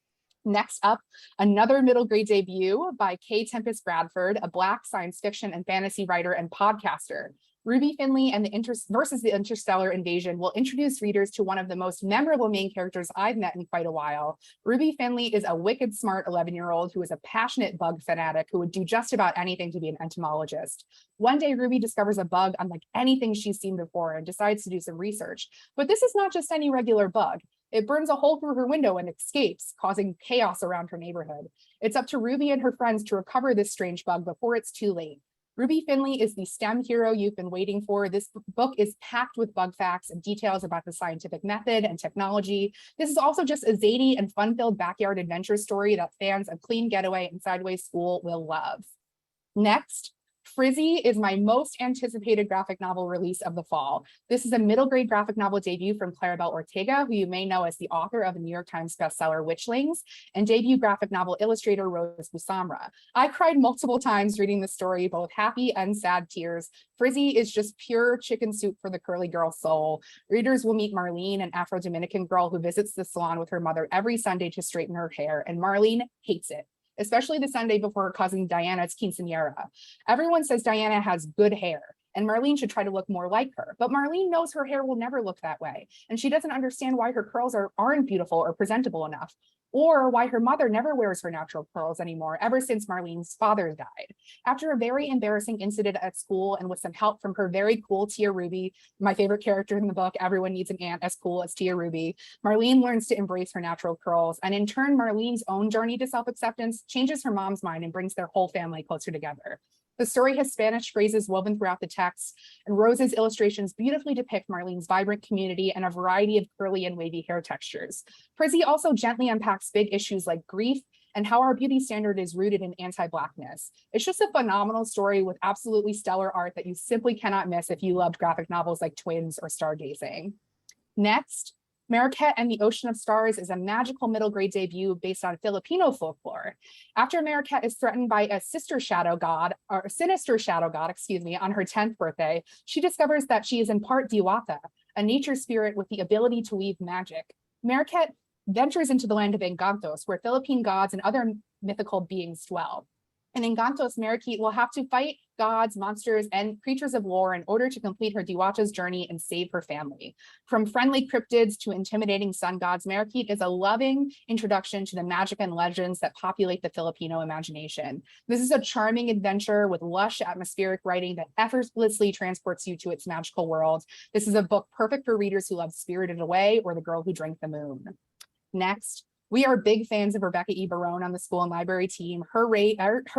Next up, another middle grade debut by K. Tempest Bradford, a Black science fiction and fantasy writer and podcaster. Ruby Finley and versus the Interstellar Invasion will introduce readers to one of the most memorable main characters I've met in quite a while. Ruby Finley is a wicked smart 11-year-old who is a passionate bug fanatic who would do just about anything to be an entomologist. One day, Ruby discovers a bug unlike anything she's seen before and decides to do some research. But this is not just any regular bug. It burns a hole through her window and escapes, causing chaos around her neighborhood. It's up to Ruby and her friends to recover this strange bug before it's too late. Ruby Finley is the STEM hero you've been waiting for. This book is packed with bug facts and details about the scientific method and technology. This is also just a zany and fun-filled backyard adventure story that fans of Clean Getaway and Sideways School will love. Next, Frizzy is my most anticipated graphic novel release of the fall. This is a middle grade graphic novel debut from Claribel Ortega, who you may know as the author of the New York Times bestseller Witchlings, and debut graphic novel illustrator Rose Busamra. I cried multiple times reading the story, both happy and sad tears. Frizzy is just pure chicken soup for the curly girl soul. Readers will meet Marlene, an Afro-Dominican girl who visits the salon with her mother every Sunday to straighten her hair, and Marlene hates it, especially the Sunday before her cousin Diana's quinceañera. Everyone says Diana has good hair, and Marlene should try to look more like her. But Marlene knows her hair will never look that way, and she doesn't understand why her curls aren't beautiful or presentable enough, or why her mother never wears her natural curls anymore ever since Marlene's father died. After a very embarrassing incident at school and with some help from her very cool Tia Ruby, my favorite character in the book, everyone needs an aunt as cool as Tia Ruby, Marlene learns to embrace her natural curls, and in turn, Marlene's own journey to self-acceptance changes her mom's mind and brings their whole family closer together. The story has Spanish phrases woven throughout the text, and Rose's illustrations beautifully depict Marlene's vibrant community and a variety of curly and wavy hair textures. Frizzy also gently unpacks big issues like grief and how our beauty standard is rooted in anti-Blackness. It's just a phenomenal story with absolutely stellar art that you simply cannot miss if you loved graphic novels like Twins or Stargazing. Next, Mariquette and the Ocean of Stars is a magical middle grade debut based on Filipino folklore. After Mariquette is threatened by a sinister shadow god, on her 10th birthday, she discovers that she is in part Diwata, a nature spirit with the ability to weave magic. Mariquette ventures into the land of Encantos, where Philippine gods and other mythical beings dwell. In Encantos, Mariquette will have to fight gods, monsters, and creatures of lore in order to complete her Diwata's journey and save her family. From friendly cryptids to intimidating sun gods, Mariquette is a loving introduction to the magic and legends that populate the Filipino imagination. This is a charming adventure with lush atmospheric writing that effortlessly transports you to its magical world. This is a book perfect for readers who love Spirited Away or The Girl Who Drank the Moon. Next, we are big fans of Rebecca E. Barone on the school and library team. Her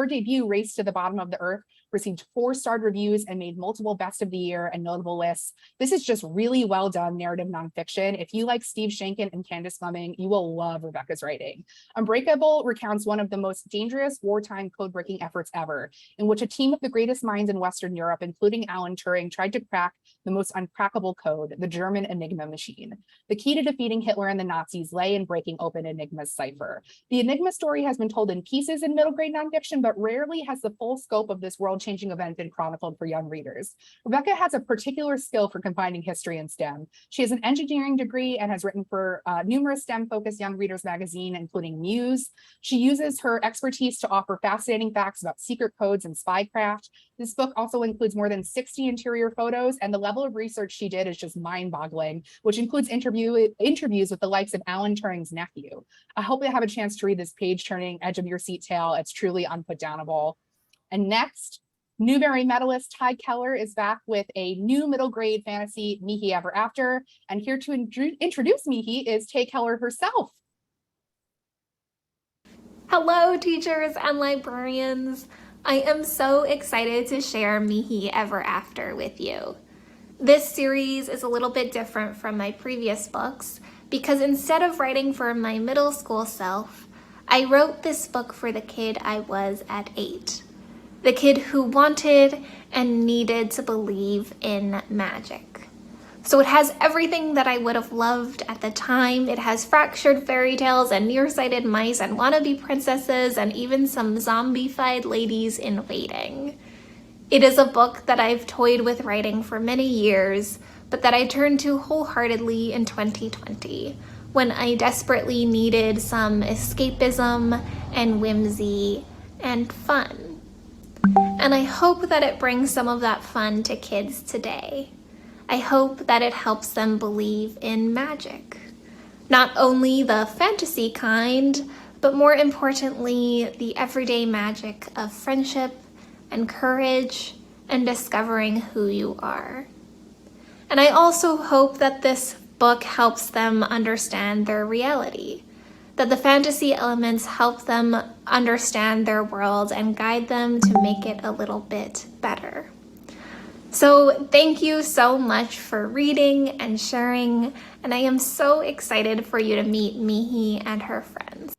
debut, Race to the Bottom of the Earth, received 4-star reviews and made multiple best of the year and notable lists. This is just really well done narrative nonfiction. If you like Steve Shankin and Candace Fleming, you will love Rebecca's writing. Unbreakable recounts one of the most dangerous wartime code-breaking efforts ever, in which a team of the greatest minds in Western Europe, including Alan Turing, tried to crack the most uncrackable code, the German Enigma machine. The key to defeating Hitler and the Nazis lay in breaking open Enigma's cipher. The Enigma story has been told in pieces in middle grade nonfiction, but rarely has the full scope of this world-changing event been chronicled for young readers. Rebecca has a particular skill for combining history and STEM. She has an engineering degree and has written for numerous STEM-focused young readers magazine, including Muse. She uses her expertise to offer fascinating facts about secret codes and spycraft. This book also includes more than 60 interior photos, and the level of research she did is just mind-boggling, which includes interviews with the likes of Alan Turing's nephew. I hope you have a chance to read this page-turning, edge-of-your-seat tale. It's truly unputdownable. And next, Newbery medalist Tay Keller is back with a new middle grade fantasy, Mihi Ever After. And here to introduce Mihi is Tay Keller herself. Hello, teachers and librarians. I am so excited to share Mihi Ever After with you. This series is a little bit different from my previous books because instead of writing for my middle school self, I wrote this book for the kid I was at 8. The kid who wanted and needed to believe in magic. So it has everything that I would have loved at the time. It has fractured fairy tales and nearsighted mice and wannabe princesses and even some zombified ladies in waiting. It is a book that I've toyed with writing for many years, but that I turned to wholeheartedly in 2020, when I desperately needed some escapism and whimsy and fun. And I hope that it brings some of that fun to kids today. I hope that it helps them believe in magic. Not only the fantasy kind, but more importantly, the everyday magic of friendship and courage and discovering who you are. And I also hope that this book helps them understand their reality, that the fantasy elements help them understand their world and guide them to make it a little bit better. So thank you so much for reading and sharing, and I am so excited for you to meet Mihi and her friends.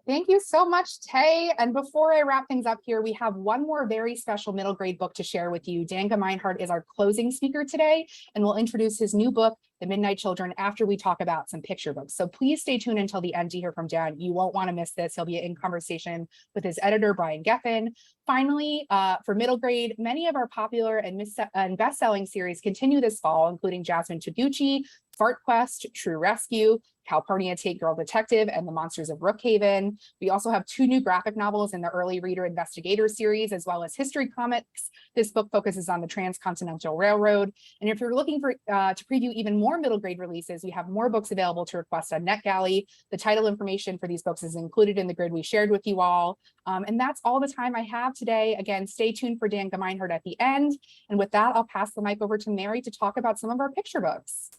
Thank you so much, Tay. And before I wrap things up here, we have one more very special middle grade book to share with you. Dan Gemeinhart is our closing speaker today, and we'll introduce his new book, The Midnight Children, after we talk about some picture books. So please stay tuned until the end to hear from Dan. You won't want to miss this. He'll be in conversation with his editor, Brian Geffen. Finally, for middle grade, many of our popular and best-selling series continue this fall, including Jasmine Taguchi, Fart Quest, True Rescue, Calpurnia Tate Girl Detective, and The Monsters of Brookhaven. We also have 2 new graphic novels in the Early Reader Investigator series, as well as history comics. This book focuses on the Transcontinental Railroad. And if you're looking for to preview even more middle grade releases, we have more books available to request on NetGalley. The title information for these books is included in the grid we shared with you all. And that's all the time I have today. Again, stay tuned for Dan Gemeinhart at the end. And with that, I'll pass the mic over to Mary to talk about some of our picture books.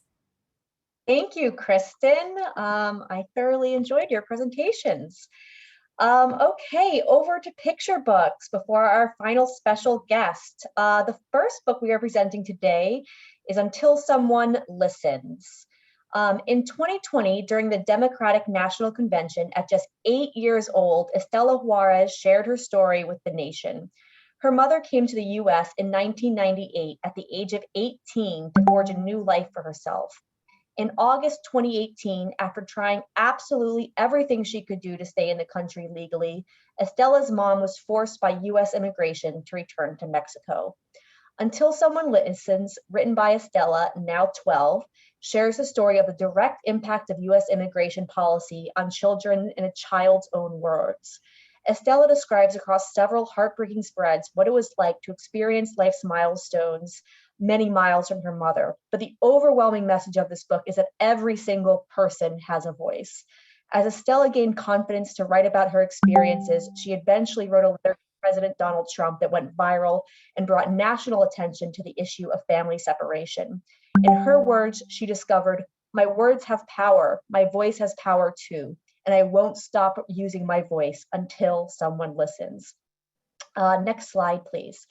Thank you, Kristen. I thoroughly enjoyed your presentations. Okay, over to picture books before our final special guest. The first book we are presenting today is Until Someone Listens. In 2020, during the Democratic National Convention, at just 8 years old, Estela Juarez shared her story with the nation. Her mother came to the US in 1998 at the age of 18 to forge a new life for herself. In August 2018, after trying absolutely everything she could do to stay in the country legally, Estela's mom was forced by US immigration to return to Mexico. Until Someone Listens, written by Estela, now 12, shares the story of the direct impact of US immigration policy on children in a child's own words. Estela describes across several heartbreaking spreads what it was like to experience life's milestones many miles from her mother. But the overwhelming message of this book is that every single person has a voice. As Estela gained confidence to write about her experiences, she eventually wrote a letter to President Donald Trump that went viral and brought national attention to the issue of family separation. In her words, she discovered, "My words have power. My voice has power too. and I won't stop using my voice until someone listens. Next slide, please.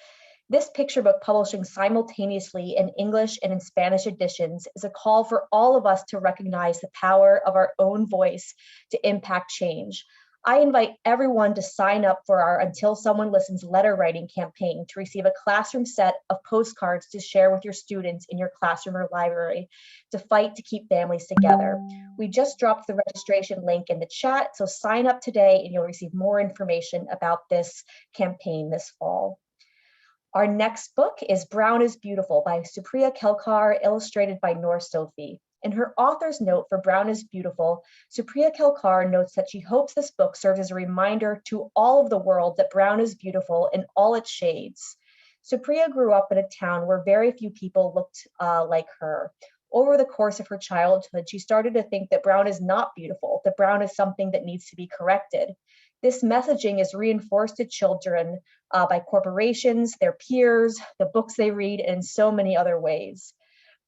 This picture book, publishing simultaneously in English and in Spanish editions, is a call for all of us to recognize the power of our own voice to impact change. I invite everyone to sign up for our Until Someone Listens letter writing campaign to receive a classroom set of postcards to share with your students in your classroom or library to fight to keep families together. We just dropped the registration link in the chat, so sign up today and you'll receive more information about this campaign this fall. Our next book is Brown is Beautiful by Supriya Kelkar, illustrated by Noor Sophie. In her author's note for Brown is Beautiful, Supriya Kelkar notes that she hopes this book serves as a reminder to all of the world that brown is beautiful in all its shades. Supriya grew up in a town where very few people looked like her. Over the course of her childhood, she started to think that brown is not beautiful, that brown is something that needs to be corrected. This messaging is reinforced to children by corporations, their peers, the books they read, and in so many other ways.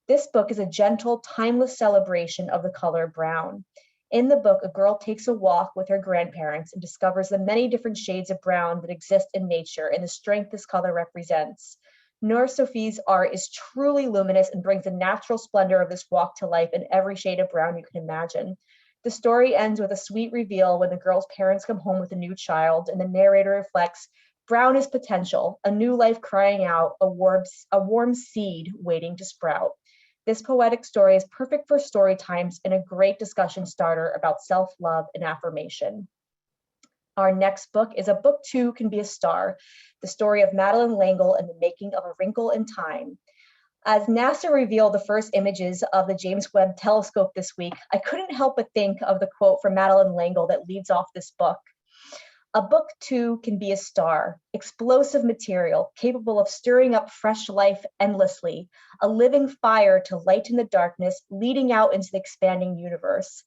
This book is a gentle, timeless celebration of the color brown. In the book, a girl takes a walk with her grandparents and discovers the many different shades of brown that exist in nature and the strength this color represents. Noor Sophie's art is truly luminous and brings the natural splendor of this walk to life in every shade of brown you can imagine. The story ends with a sweet reveal when the girl's parents come home with a new child, and the narrator reflects, brown is potential, a new life crying out, a warm seed waiting to sprout. This poetic story is perfect for story times and a great discussion starter about self-love and affirmation. Our next book is A Book Too Can Be a Star, the story of Madeleine L'Engle and the making of A Wrinkle in Time. As NASA revealed the first images of the James Webb Telescope this week, I couldn't help but think of the quote from Madeleine L'Engle that leads off this book. A book too can be a star, explosive material, capable of stirring up fresh life endlessly, a living fire to lighten the darkness, leading out into the expanding universe.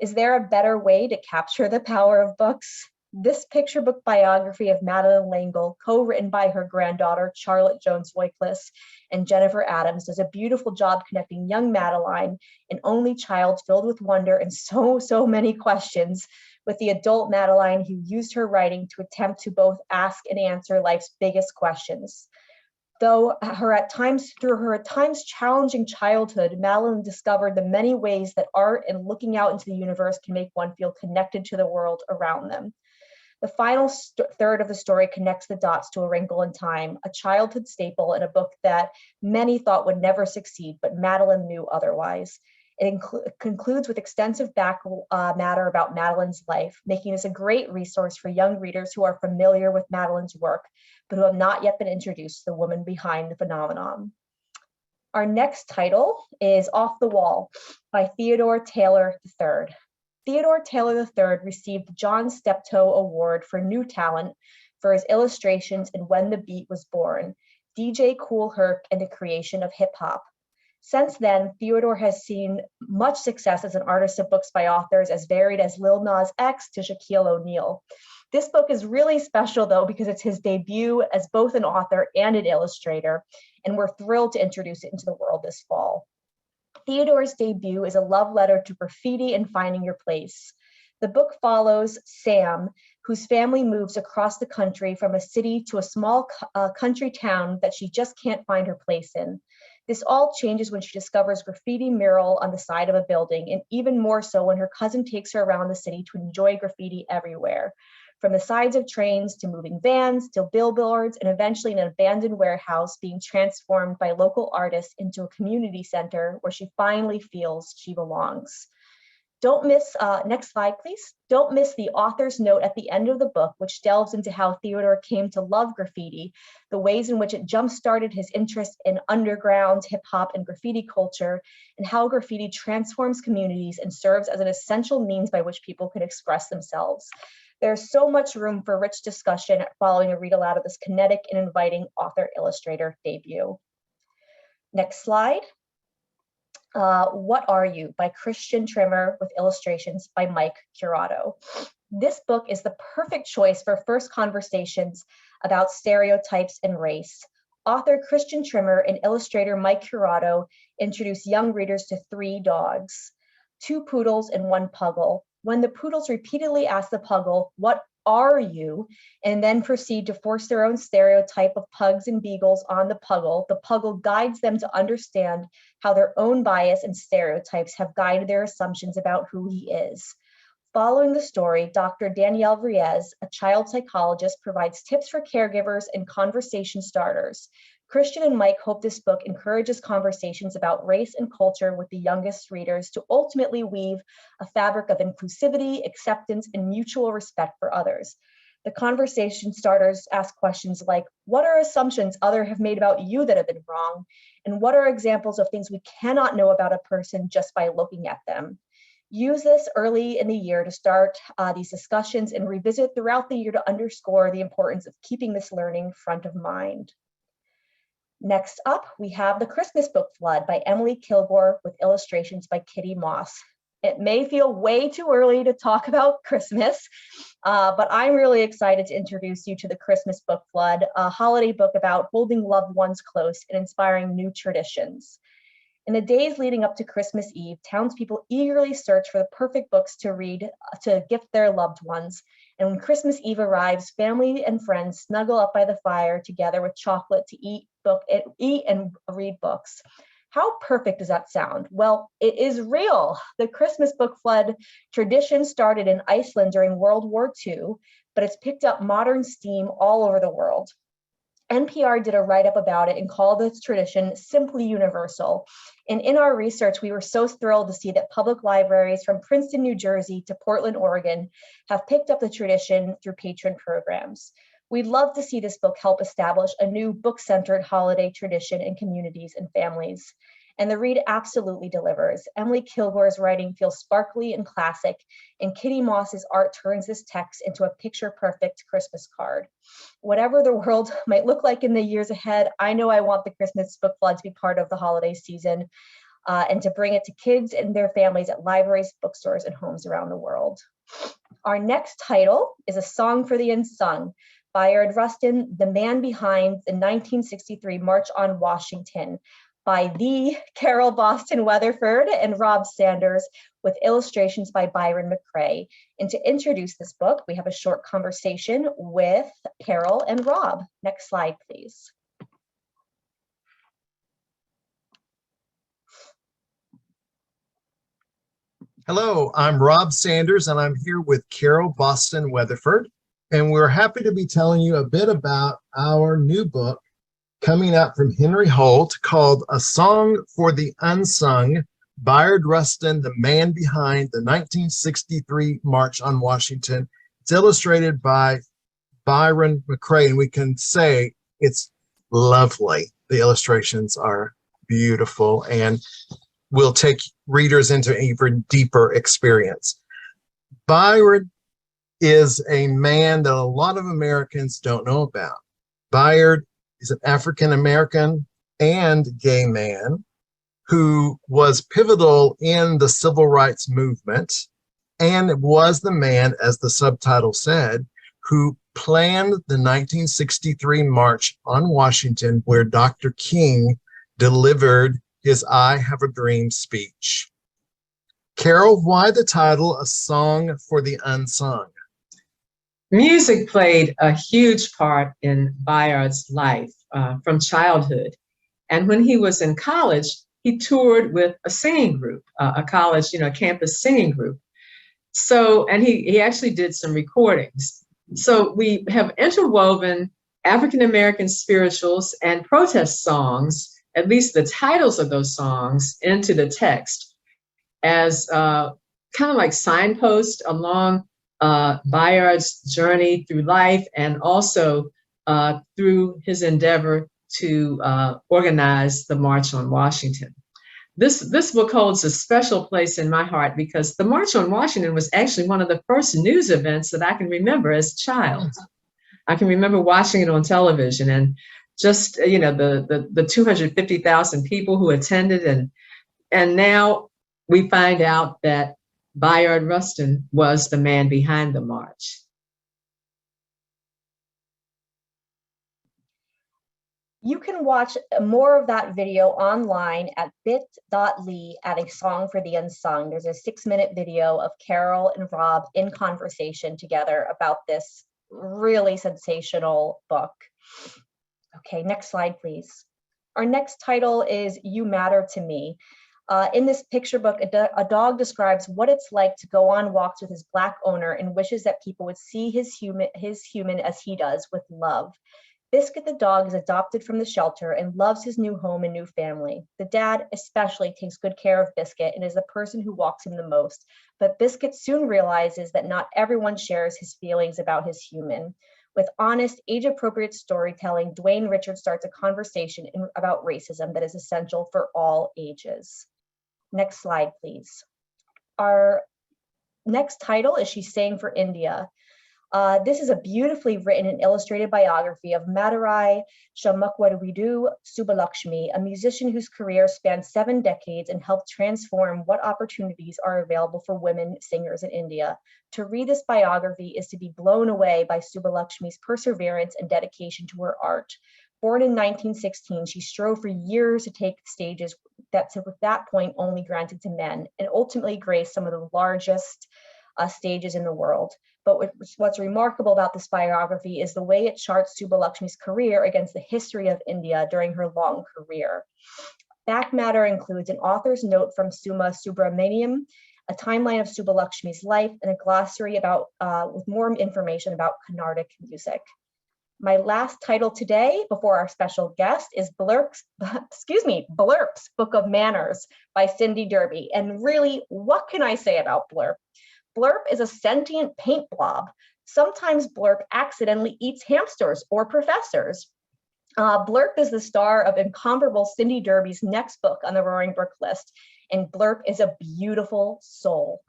Is there a better way to capture the power of books? This picture book biography of Madeleine L'Engle, co-written by her granddaughter, Charlotte Jones Voiceless, and Jennifer Adams, does a beautiful job connecting young Madeleine, an only child filled with wonder and so many questions, with the adult Madeleine who used her writing to attempt to both ask and answer life's biggest questions. Through her at times challenging childhood, Madeleine discovered the many ways that art and looking out into the universe can make one feel connected to the world around them. The final third of the story connects the dots to A Wrinkle in Time, a childhood staple in a book that many thought would never succeed, but Madeleine knew otherwise. It concludes with extensive matter about Madeleine's life, making this a great resource for young readers who are familiar with Madeleine's work, but who have not yet been introduced to the woman behind the phenomenon. Our next title is Off the Wall by Theodore Taylor III. Theodore Taylor III received the John Steptoe Award for New Talent for his illustrations in When the Beat Was Born, DJ Kool Herc, and the creation of hip hop. Since then, Theodore has seen much success as an artist of books by authors as varied as Lil Nas X to Shaquille O'Neal. This book is really special, though, because it's his debut as both an author and an illustrator, and we're thrilled to introduce it into the world this fall. Theodore's debut is a love letter to graffiti and finding your place. The book follows Sam, whose family moves across the country from a city to a small country town that she just can't find her place in. This all changes when she discovers graffiti mural on the side of a building, and even more so when her cousin takes her around the city to enjoy graffiti everywhere, from the sides of trains to moving vans to billboards, and eventually an abandoned warehouse being transformed by local artists into a community center where she finally feels she belongs. Don't miss, next slide, please. Don't miss the author's note at the end of the book, which delves into how Theodore came to love graffiti, the ways in which it jump-started his interest in underground hip hop and graffiti culture, and how graffiti transforms communities and serves as an essential means by which people can express themselves. There's so much room for rich discussion following a read aloud of this kinetic and inviting author-illustrator debut. Next slide. What Are You by Christian Trimmer with illustrations by Mike Curato. This book is the perfect choice for first conversations about stereotypes and race. Author Christian Trimmer and illustrator Mike Curato introduce young readers to 3 dogs, 2 poodles and 1 puggle, When the poodles repeatedly ask the puggle, "What are you?" and then proceed to force their own stereotype of pugs and beagles on the puggle guides them to understand how their own bias and stereotypes have guided their assumptions about who he is. Following the story, Dr. Danielle Riez, a child psychologist, provides tips for caregivers and conversation starters. Christian and Mike hope this book encourages conversations about race and culture with the youngest readers to ultimately weave a fabric of inclusivity, acceptance, and mutual respect for others. The conversation starters ask questions like, what are assumptions others have made about you that have been wrong? And what are examples of things we cannot know about a person just by looking at them? Use this early in the year to start these discussions and revisit throughout the year to underscore the importance of keeping this learning front of mind. Next up, we have The Christmas Book Flood by Emily Kilgore with illustrations by Kitty Moss. It may feel way too early to talk about Christmas, but I'm really excited to introduce you to The Christmas Book Flood, a holiday book about holding loved ones close and inspiring new traditions. In the days leading up to Christmas Eve, townspeople eagerly search for the perfect books to read to gift their loved ones. And when Christmas Eve arrives, family and friends snuggle up by the fire together with chocolate to eat and read books. How perfect does that sound? Well, it is real. The Christmas Book Flood tradition started in Iceland during World War II, but it's picked up modern steam all over the world. NPR did a write-up about it and called this tradition simply universal. And in our research, we were so thrilled to see that public libraries from Princeton, New Jersey to Portland, Oregon have picked up the tradition through patron programs. We'd love to see this book help establish a new book-centered holiday tradition in communities and families. And the read absolutely delivers. Emily Kilgore's writing feels sparkly and classic, and Kitty Moss's art turns this text into a picture-perfect Christmas card. Whatever the world might look like in the years ahead, I know I want the Christmas Book Flood to be part of the holiday season and to bring it to kids and their families at libraries, bookstores, and homes around the world. Our next title is A Song for the Unsung, Bayard Rustin, the man behind the 1963 March on Washington, by the Carole Boston Weatherford and Rob Sanders, with illustrations by Byron McCrae. And to introduce this book, we have a short conversation with Carole and Rob. Next slide, please. Hello, I'm Rob Sanders, and I'm here with Carole Boston Weatherford, and we're happy to be telling you a bit about our new book coming out from Henry Holt called A Song for the Unsung, Bayard Rustin, the man behind the 1963 March on Washington. It's illustrated by Byron McCrae, and we can say it's lovely. The illustrations are beautiful and will take readers into an even deeper experience. Bayard is a man that a lot of Americans don't know about. Bayard is an African-American and gay man who was pivotal in the civil rights movement and was the man, as the subtitle said, who planned the 1963 March on Washington, where Dr. King delivered his I Have a Dream speech. Carole, why the title A Song for the Unsung? Music played a huge part in Bayard's life from childhood. And when he was in college, he toured with a singing group, a college, campus singing group. So, and he actually did some recordings. So we have interwoven African-American spirituals and protest songs, at least the titles of those songs, into the text as kind of like signposts along Bayard's journey through life, and also through his endeavor to organize the March on Washington. This book holds a special place in my heart because the March on Washington was actually one of the first news events that I can remember as a child. I can remember watching it on television, and just the 250,000 people who attended, and now we find out that Bayard Rustin was the man behind the march. You can watch more of that video online at bit.ly adding song for the unsung. There's a 6-minute video of Carole and Rob in conversation together about this really sensational book. Okay, next slide, please. Our next title is You Matter to Me. In this picture book, a dog describes what it's like to go on walks with his Black owner and wishes that people would see his human as he does, with love. Biscuit the dog is adopted from the shelter and loves his new home and new family. The dad especially takes good care of Biscuit and is the person who walks him the most. But Biscuit soon realizes that not everyone shares his feelings about his human. With honest, age-appropriate storytelling, Dwayne Richards starts a conversation about racism that is essential for all ages. Next slide, please. Our next title is She's Saying for India. This is a beautifully written and illustrated biography of Madurai Shamakwadwidu Subbalakshmi, a musician whose career spanned 7 decades and helped transform what opportunities are available for women singers in India. To read this biography is to be blown away by Subbalakshmi's perseverance and dedication to her art. Born in 1916, she strove for years to take stages that to that point only granted to men, and ultimately graced some of the largest stages in the world. But what's remarkable about this biography is the way it charts Subbalakshmi's career against the history of India during her long career. Back matter includes an author's note from Suma Subramaniam, a timeline of Subbalakshmi's life, and a glossary about with more information about Carnatic music. My last title today, before our special guest, is Blurp's Book of Manners by Cindy Derby. And really, what can I say about Blurp? Blurp is a sentient paint blob. Sometimes Blurp accidentally eats hamsters or professors. Blurp is the star of incomparable Cindy Derby's next book on the Roaring Brook list, and Blurp is a beautiful soul.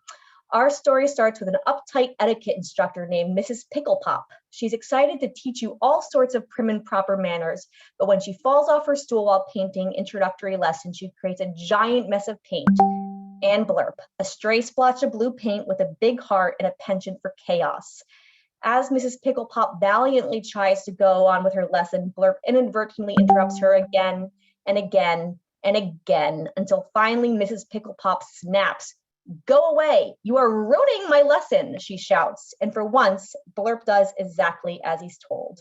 Our story starts with an uptight etiquette instructor named Mrs. Picklepop. She's excited to teach you all sorts of prim and proper manners, but when she falls off her stool while painting introductory lessons, she creates a giant mess of paint. And Blurp, a stray splotch of blue paint with a big heart and a penchant for chaos. As Mrs. Picklepop valiantly tries to go on with her lesson, Blurp inadvertently interrupts her again and again and again, until finally Mrs. Picklepop snaps. "Go away, you are ruining my lesson," she shouts. And for once, Blurp does exactly as he's told.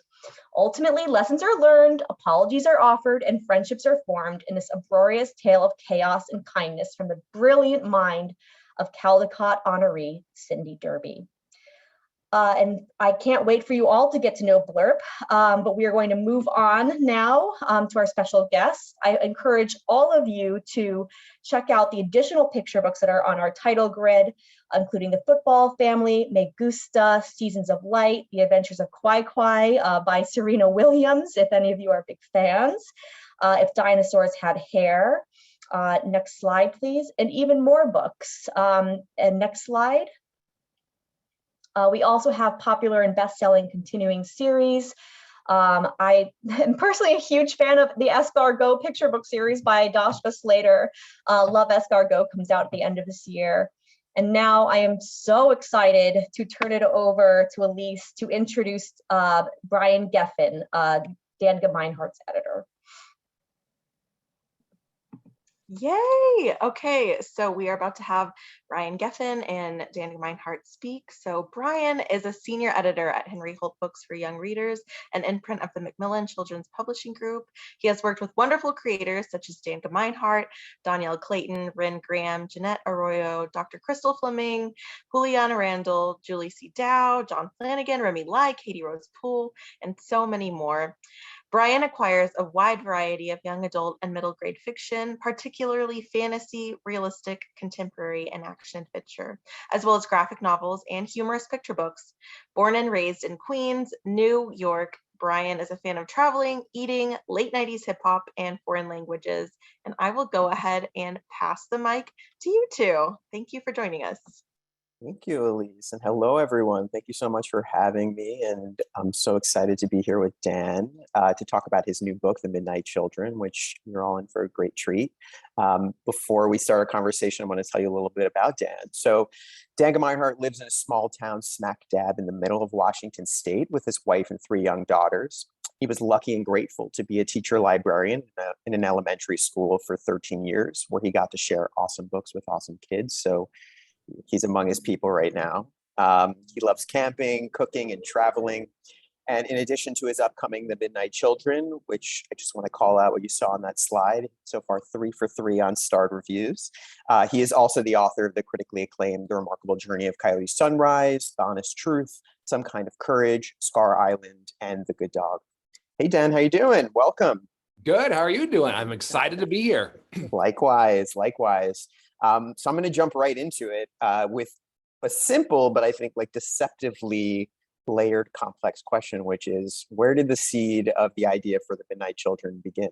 Ultimately, lessons are learned, apologies are offered, and friendships are formed in this uproarious tale of chaos and kindness from the brilliant mind of Caldecott honoree Cindy Derby. And I can't wait for you all to get to know Blurp, but we are going to move on now to our special guest. I encourage all of you to check out the additional picture books that are on our title grid, including The Football Family, Me Gusta, Seasons of Light, The Adventures of Quai Quai by Serena Williams, if any of you are big fans, If Dinosaurs Had Hair. Next slide, please, and even more books. And next slide. We also have popular and best-selling continuing series. I am personally a huge fan of the Escargot picture book series by Dashba Slater. Love Escargot comes out at the end of this year. And now I am so excited to turn it over to Elise to introduce Brian Geffen, Dan Gemeinhart's editor. Yay! Okay, so we are about to have Brian Geffen and Dan Gemeinhart speak. So Brian is a senior editor at Henry Holt Books for Young Readers, an imprint of the Macmillan Children's Publishing Group. He has worked with wonderful creators such as Dan Gemeinhart, Danielle Clayton, Rin Graham, Jeanette Arroyo, Dr. Crystal Fleming, Juliana Randall, Julie C. Dow, John Flanagan, Remy Lai, Katie Rose Poole, and so many more. Brian acquires a wide variety of young adult and middle grade fiction, particularly fantasy, realistic, contemporary, and action adventure, as well as graphic novels and humorous picture books. Born and raised in Queens, New York, Brian is a fan of traveling, eating, late 90s hip hop, and foreign languages. And I will go ahead and pass the mic to you two. Thank you for joining us. Thank you, Elise, and hello, everyone. Thank you so much for having me, and I'm so excited to be here with Dan to talk about his new book, The Midnight Children, which you're all in for a great treat. Before we start our conversation, I want to tell you a little bit about Dan. So Dan Gemeinhart lives in a small town smack dab in the middle of Washington State with his wife and 3 young daughters. He was lucky and grateful to be a teacher librarian in an elementary school for 13 years, where he got to share awesome books with awesome kids. So he's among his people right now. He loves camping, cooking, and traveling. And in addition to his upcoming The Midnight Children, which I just want to call out what you saw on that slide, so far 3 for 3 on starred reviews. He is also the author of the critically acclaimed The Remarkable Journey of Coyote Sunrise, The Honest Truth, Some Kind of Courage, Scar Island, and The Good Dog. Hey, Dan, how you doing? Welcome. Good. How are you doing? I'm excited to be here. Likewise, likewise. So I'm going to jump right into it with a simple, but I think like deceptively layered, complex question, which is, where did the seed of the idea for The Midnight Children begin?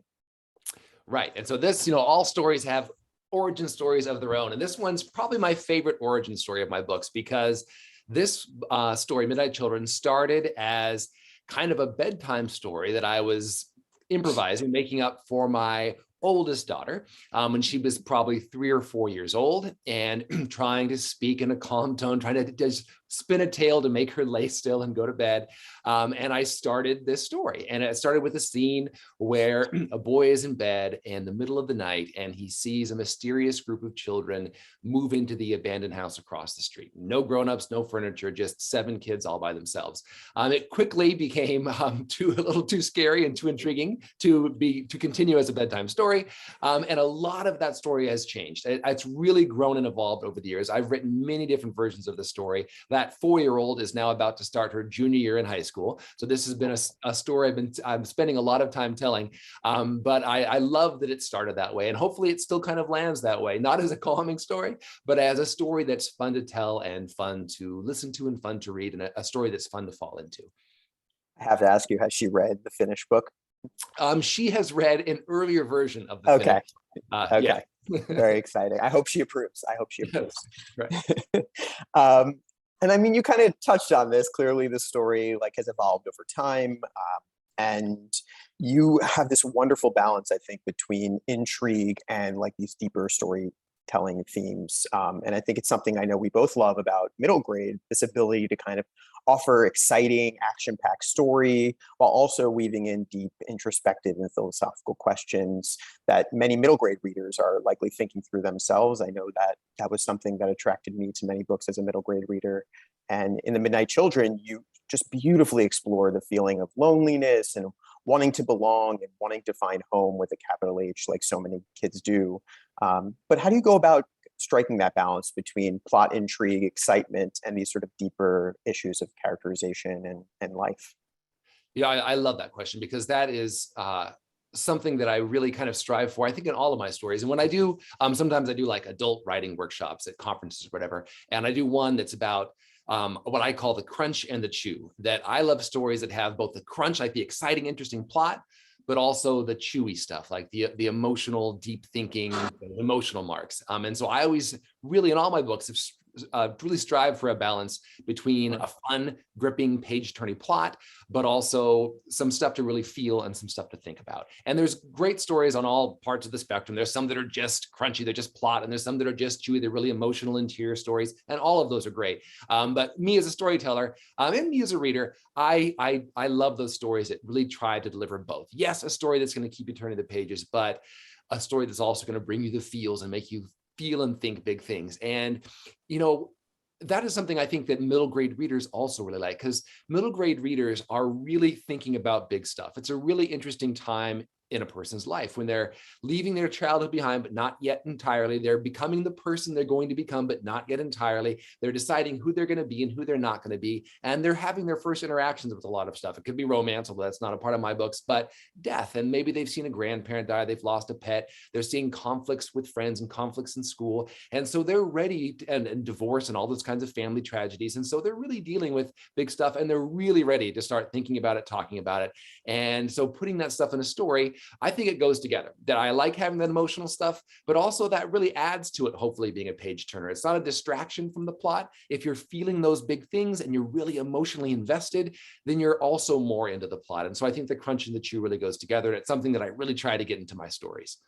Right. And so this, all stories have origin stories of their own. And this one's probably my favorite origin story of my books, because this story, Midnight Children, started as kind of a bedtime story that I was improvising, making up for my oldest daughter when she was probably 3 or 4 years old, and trying to speak in a calm tone, trying to just spin a tale to make her lay still and go to bed. And I started this story, and it started with a scene where a boy is in bed in the middle of the night, and he sees a mysterious group of children move into the abandoned house across the street. No grownups, no furniture, just 7 kids all by themselves. It quickly became a little too scary and too intriguing to continue as a bedtime story. And a lot of that story has changed. It's really grown and evolved over the years. I've written many different versions of the story. That 4-year-old is now about to start her junior year in high school. So this has been a story I'm spending a lot of time telling. But I love that it started that way. And hopefully it still kind of lands that way, not as a calming story, but as a story that's fun to tell and fun to listen to and fun to read, and a story that's fun to fall into. I have to ask you, has she read the finished book? She has read an earlier version of the Okay. Okay. Yeah. Very exciting. I hope she approves. Right. And I mean, you kind of touched on this. Clearly, the story has evolved over time, and you have this wonderful balance, I think, between intrigue and these deeper storytelling themes. And I think it's something I know we both love about middle grade, this ability to kind of offer exciting, action-packed story while also weaving in deep introspective and philosophical questions that many middle grade readers are likely thinking through themselves. I know that was something that attracted me to many books as a middle grade reader. And in The Midnight Children, you just beautifully explore the feeling of loneliness and wanting to belong and wanting to find home with a capital H, like so many kids do. But how do you go about striking that balance between plot intrigue, excitement, and these sort of deeper issues of characterization and life? Yeah, I love that question, because that is something that I really kind of strive for, I think, in all of my stories. And when I do, sometimes I do adult writing workshops at conferences or whatever, and I do one that's about what I call the crunch and the chew, that I love stories that have both the crunch, like the exciting, interesting plot, but also the chewy stuff, like the emotional, deep thinking, emotional marks. And so I always really, in all my books, have really strive for a balance between a fun, gripping, page-turning plot, but also some stuff to really feel and some stuff to think about. And there's great stories on all parts of the spectrum. There's some that are just crunchy, they're just plot, and there's some that are just chewy, they're really emotional interior stories, and all of those are great. But me as a storyteller, and me as a reader, I love those stories that really try to deliver both. Yes, a story that's going to keep you turning the pages, but a story that's also going to bring you the feels and make you feel and think big things. And, that is something I think that middle grade readers also really like, because middle grade readers are really thinking about big stuff. It's a really interesting time in a person's life when they're leaving their childhood behind, but not yet entirely. They're becoming the person they're going to become, but not yet entirely. They're deciding who they're going to be and who they're not going to be. And they're having their first interactions with a lot of stuff. It could be romance, although that's not a part of my books, but death. And maybe they've seen a grandparent die, they've lost a pet. They're seeing conflicts with friends and conflicts in school. And so they're ready to, and divorce and all those kinds of family tragedies. And so they're really dealing with big stuff, and they're really ready to start thinking about it, talking about it. And so putting that stuff in a story, I think it goes together, that I like having that emotional stuff, but also that really adds to it, hopefully being a page turner. It's not a distraction from the plot. If you're feeling those big things and you're really emotionally invested, then you're also more into the plot. And so I think the crunch and the chew really goes together. And it's something that I really try to get into my stories.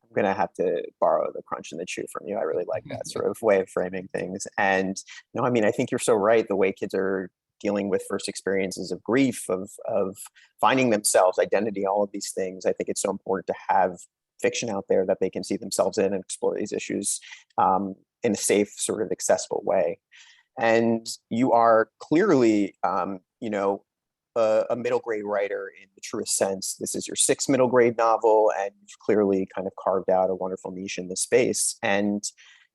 I'm going to have to borrow the crunch and the chew from you. I really like that sort of way of framing things. And I think you're so right. The way kids are dealing with first experiences of grief, of finding themselves, identity, all of these things. I think it's so important to have fiction out there that they can see themselves in and explore these issues in a safe, sort of accessible way. And you are clearly, you know, a middle grade writer in the truest sense. This is your 6th middle grade novel, and you've clearly kind of carved out a wonderful niche in this space. And,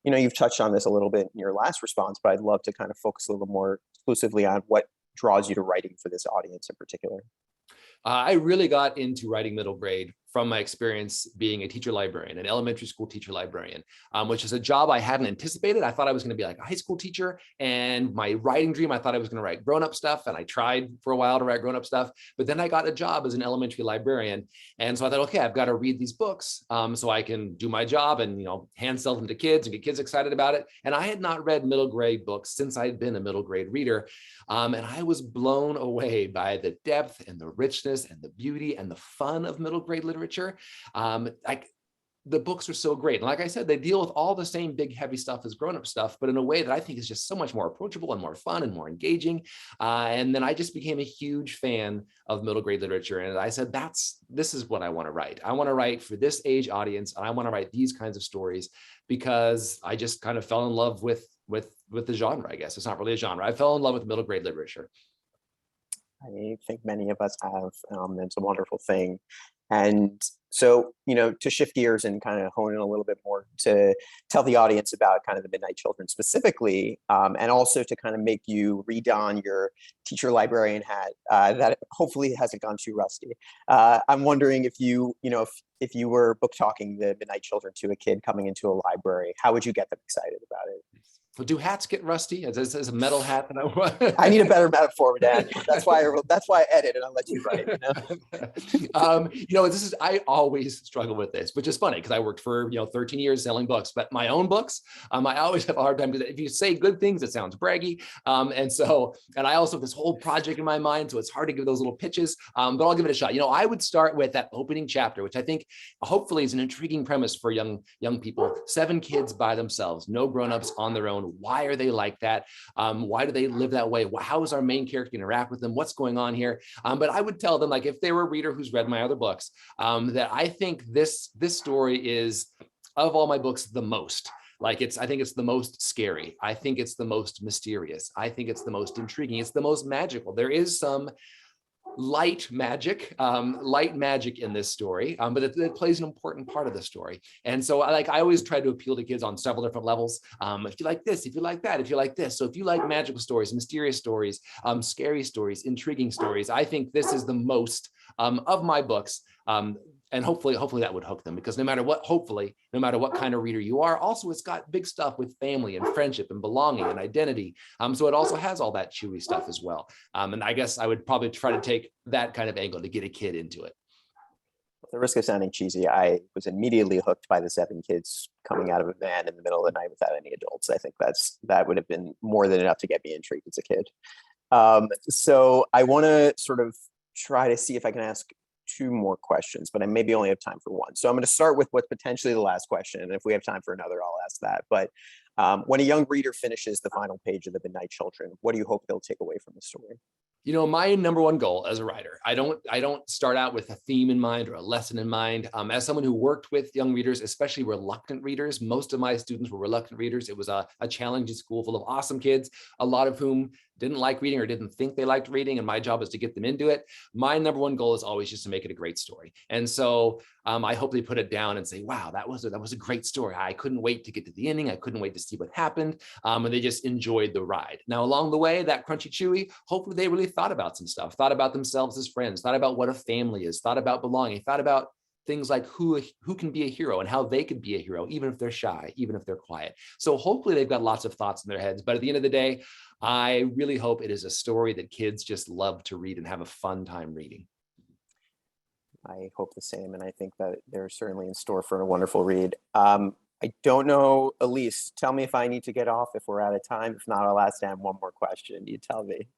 you know, you've touched on this a little bit in your last response, but I'd love to kind of focus a little more exclusively on what draws you to writing for this audience in particular. I really got into writing middle grade from my experience being a teacher librarian, an elementary school teacher librarian, which is a job I hadn't anticipated. I thought I was going to be like a high school teacher, and my writing dream, I thought I was going to write grown-up stuff, and I tried for a while to write grown-up stuff, but then I got a job as an elementary librarian. And so I thought, okay, I've got to read these books so I can do my job and, you know, hand sell them to kids and get kids excited about it. And I had not read middle grade books since I had been a middle grade reader. And I was blown away by the depth and the richness and the beauty and the fun of middle grade literature. The books are so great. And like I said, they deal with all the same big, heavy stuff as grown-up stuff, but in a way that I think is just so much more approachable and more fun and more engaging. And then I just became a huge fan of middle grade literature. And I said, this is what I want to write. I want to write for this age audience. And I want to write these kinds of stories because I just kind of fell in love with the genre, I guess. It's not really a genre. I fell in love with middle grade literature. I think many of us have. It's a wonderful thing. And so, you know, to shift gears and kind of hone in a little bit more to tell the audience about kind of the Midnight Children specifically, and also to kind of make you redon your teacher librarian hat that hopefully hasn't gone too rusty. I'm wondering if you know, if you were book talking the Midnight Children to a kid coming into a library, how would you get them excited about it? Well, do hats get rusty? Is a metal hat that I need a better metaphor, Dan. That's why I edit and I let you write. You know? You know, I always struggle with this, which is funny because I worked for 13 years selling books, but my own books, I always have a hard time because if you say good things, it sounds braggy, and I also have this whole project in my mind, so it's hard to give those little pitches. But I'll give it a shot. You know, I would start with that opening chapter, which I think hopefully is an intriguing premise for young people. 7 kids by themselves, no grown-ups on their own. Why are they like that? Why do they live that way? How is our main character interact with them? What's going on here? But I would tell them, like, if they were a reader who's read my other books, that I think this story is, of all my books, the most. I think it's the most scary. I think it's the most mysterious. I think it's the most intriguing. It's the most magical. There is some light magic in this story, but it plays an important part of the story. And so I always try to appeal to kids on several different levels. If you like this, if you like that, if you like this. So if you like magical stories, mysterious stories, scary stories, intriguing stories, I think this is the most of my books. And hopefully that would hook them, because no matter what kind of reader you are, also it's got big stuff with family and friendship and belonging and identity. So it also has all that chewy stuff as well. And I guess I would probably try to take that kind of angle to get a kid into it. At the risk of sounding cheesy, I was immediately hooked by the 7 kids coming out of a van in the middle of the night without any adults. I think that would have been more than enough to get me intrigued as a kid. So I want to sort of try to see if I can ask 2 more questions, but I maybe only have time for 1. So I'm going to start with what's potentially the last question. And if we have time for another, I'll ask that. But when a young reader finishes the final page of The Midnight Children, what do you hope they'll take away from the story? You know, my number one goal as a writer, I don't start out with a theme in mind or a lesson in mind. As someone who worked with young readers, especially reluctant readers, most of my students were reluctant readers. It was a challenging school full of awesome kids, a lot of whom didn't like reading or didn't think they liked reading, and my job is to get them into it. My number one goal is always just to make it a great story. And so I hope they put it down and say, wow, that was a great story. I couldn't wait to get to the ending. I couldn't wait to see what happened. And they just enjoyed the ride. Now, along the way, that crunchy chewy, hopefully they really thought about some stuff, thought about themselves as friends, thought about what a family is, thought about belonging, thought about things like who can be a hero and how they could be a hero, even if they're shy, even if they're quiet. So hopefully they've got lots of thoughts in their heads. But at the end of the day, I really hope it is a story that kids just love to read and have a fun time reading. I hope the same. And I think that they're certainly in store for a wonderful read. I don't know, Elise, tell me if I need to get off, if we're out of time. If not, I'll ask Dan one more question. You tell me.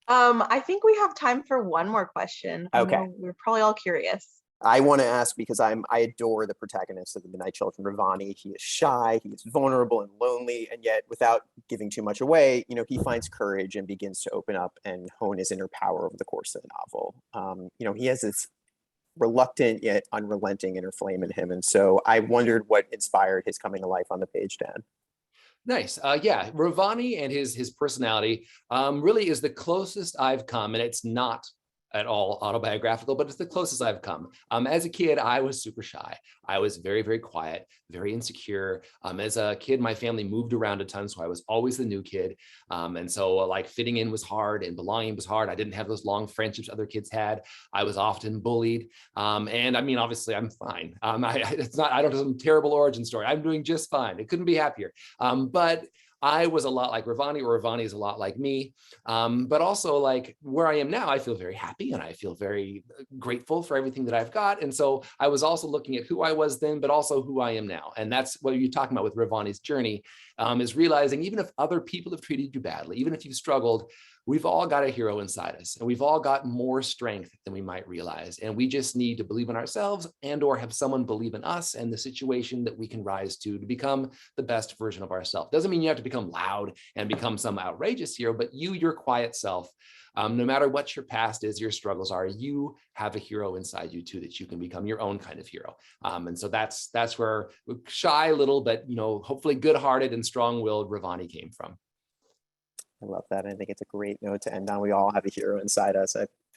I think we have time for one more question. Okay. We're probably all curious. I want to ask because I adore the protagonist of the Midnight Children, Ravani. He is shy, he is vulnerable and lonely, and yet without giving too much away, you know, he finds courage and begins to open up and hone his inner power over the course of the novel. You know, he has this reluctant yet unrelenting inner flame in him, and so I wondered what inspired his coming to life on the page, Dan. Nice. Yeah, Ravani and his personality really is the closest I've come, and it's not at all autobiographical, but it's the closest I've come. As a kid, I was super shy. I was very, very quiet, very insecure. As a kid, my family moved around a ton, so I was always the new kid. And so like fitting in was hard and belonging was hard. I didn't have those long friendships other kids had. I was often bullied. And I mean, obviously I'm fine. I don't have some terrible origin story. I'm doing just fine. I couldn't be happier. But I was a lot like Ravani, or Ravani is a lot like me. But also like where I am now, I feel very happy and I feel very grateful for everything that I've got. And so I was also looking at who I was then, but also who I am now. And that's what you're talking about with Ravani's journey, is realizing even if other people have treated you badly, even if you've struggled, we've all got a hero inside us, and we've all got more strength than we might realize. And we just need to believe in ourselves and or have someone believe in us and the situation that we can rise to become the best version of ourselves. Doesn't mean you have to become loud and become some outrageous hero, but your quiet self, no matter what your past is, your struggles are, you have a hero inside you too, that you can become your own kind of hero. And so that's where shy little, but you know, hopefully good-hearted and strong-willed Ravani came from. I love that. I think it's a great note to end on. We all have a hero inside us.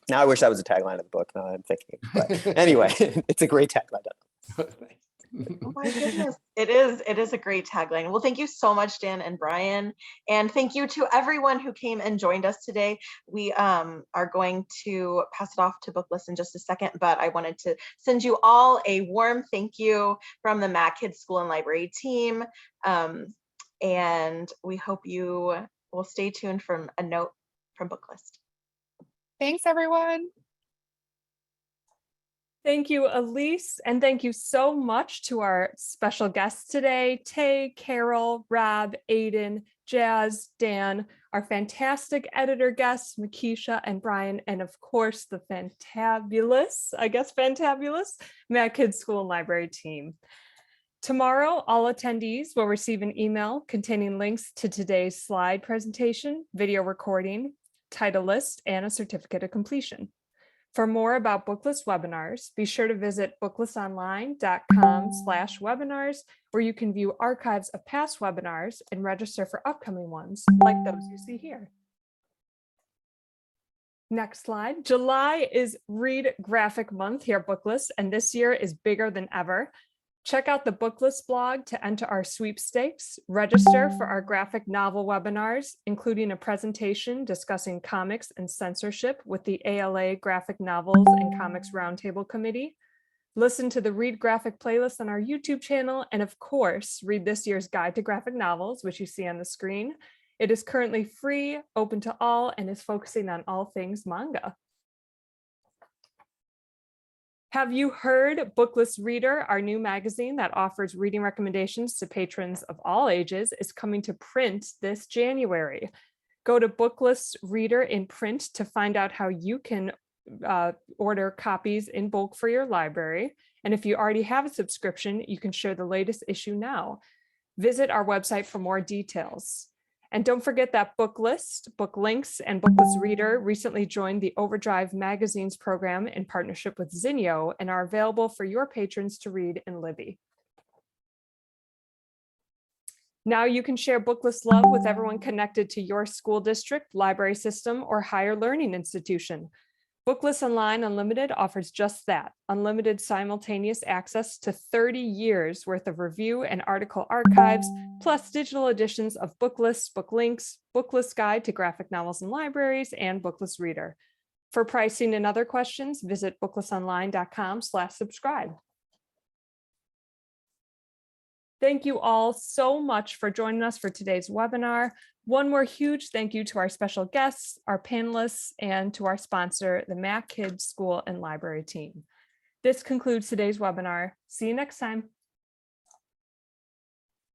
Now I wish that was a tagline of the book. Now I'm thinking, but anyway, it's a great tagline. Oh my goodness. It is a great tagline. Well, thank you so much, Dan and Brian. And thank you to everyone who came and joined us today. We are going to pass it off to Bookless in just a second, but I wanted to send you all a warm thank you from the MacKids School and Library team. And we hope you will stay tuned from a note from Booklist. Thanks, everyone. Thank you, Elise, and thank you so much to our special guests today, Tay, Carole, Rob, Aiden, Jas, Dan, our fantastic editor guests, Mekisha and Brian, and of course, the fantabulous MacKids School and Library team. Tomorrow, all attendees will receive an email containing links to today's slide presentation, video recording, title list, and a certificate of completion. For more about Bookless webinars, be sure to visit booklessonline.com/webinars, where you can view archives of past webinars and register for upcoming ones like those you see here. Next slide. July is Read Graphic Month here at Bookless, and this year is bigger than ever. Check out the Bookless blog to enter our sweepstakes, register for our graphic novel webinars, including a presentation discussing comics and censorship with the ALA Graphic Novels and Comics Roundtable Committee. Listen to the Read Graphic playlist on our YouTube channel, and of course, read this year's Guide to Graphic Novels, which you see on the screen. It is currently free, open to all, and is focusing on all things manga. Have you heard Bookless Reader, our new magazine that offers reading recommendations to patrons of all ages, is coming to print this January. Go to Bookless Reader in print to find out how you can order copies in bulk for your library. And if you already have a subscription, you can share the latest issue now. Visit our website for more details. And don't forget that Booklist, Booklinks, and Bookless Reader recently joined the Overdrive Magazines program in partnership with Zinio and are available for your patrons to read in Libby. Now you can share Bookless love with everyone connected to your school district, library system, or higher learning institution. Bookless Online Unlimited offers just that, unlimited simultaneous access to 30 years worth of review and article archives, plus digital editions of Booklist, Booklinks, Bookless Guide to Graphic Novels and Libraries, and Bookless Reader. For pricing and other questions, visit booklessonline.com/subscribe. Thank you all so much for joining us for today's webinar. One more huge thank you to our special guests, our panelists, and to our sponsor, the MacKids School and Library team. This concludes today's webinar. See you next time.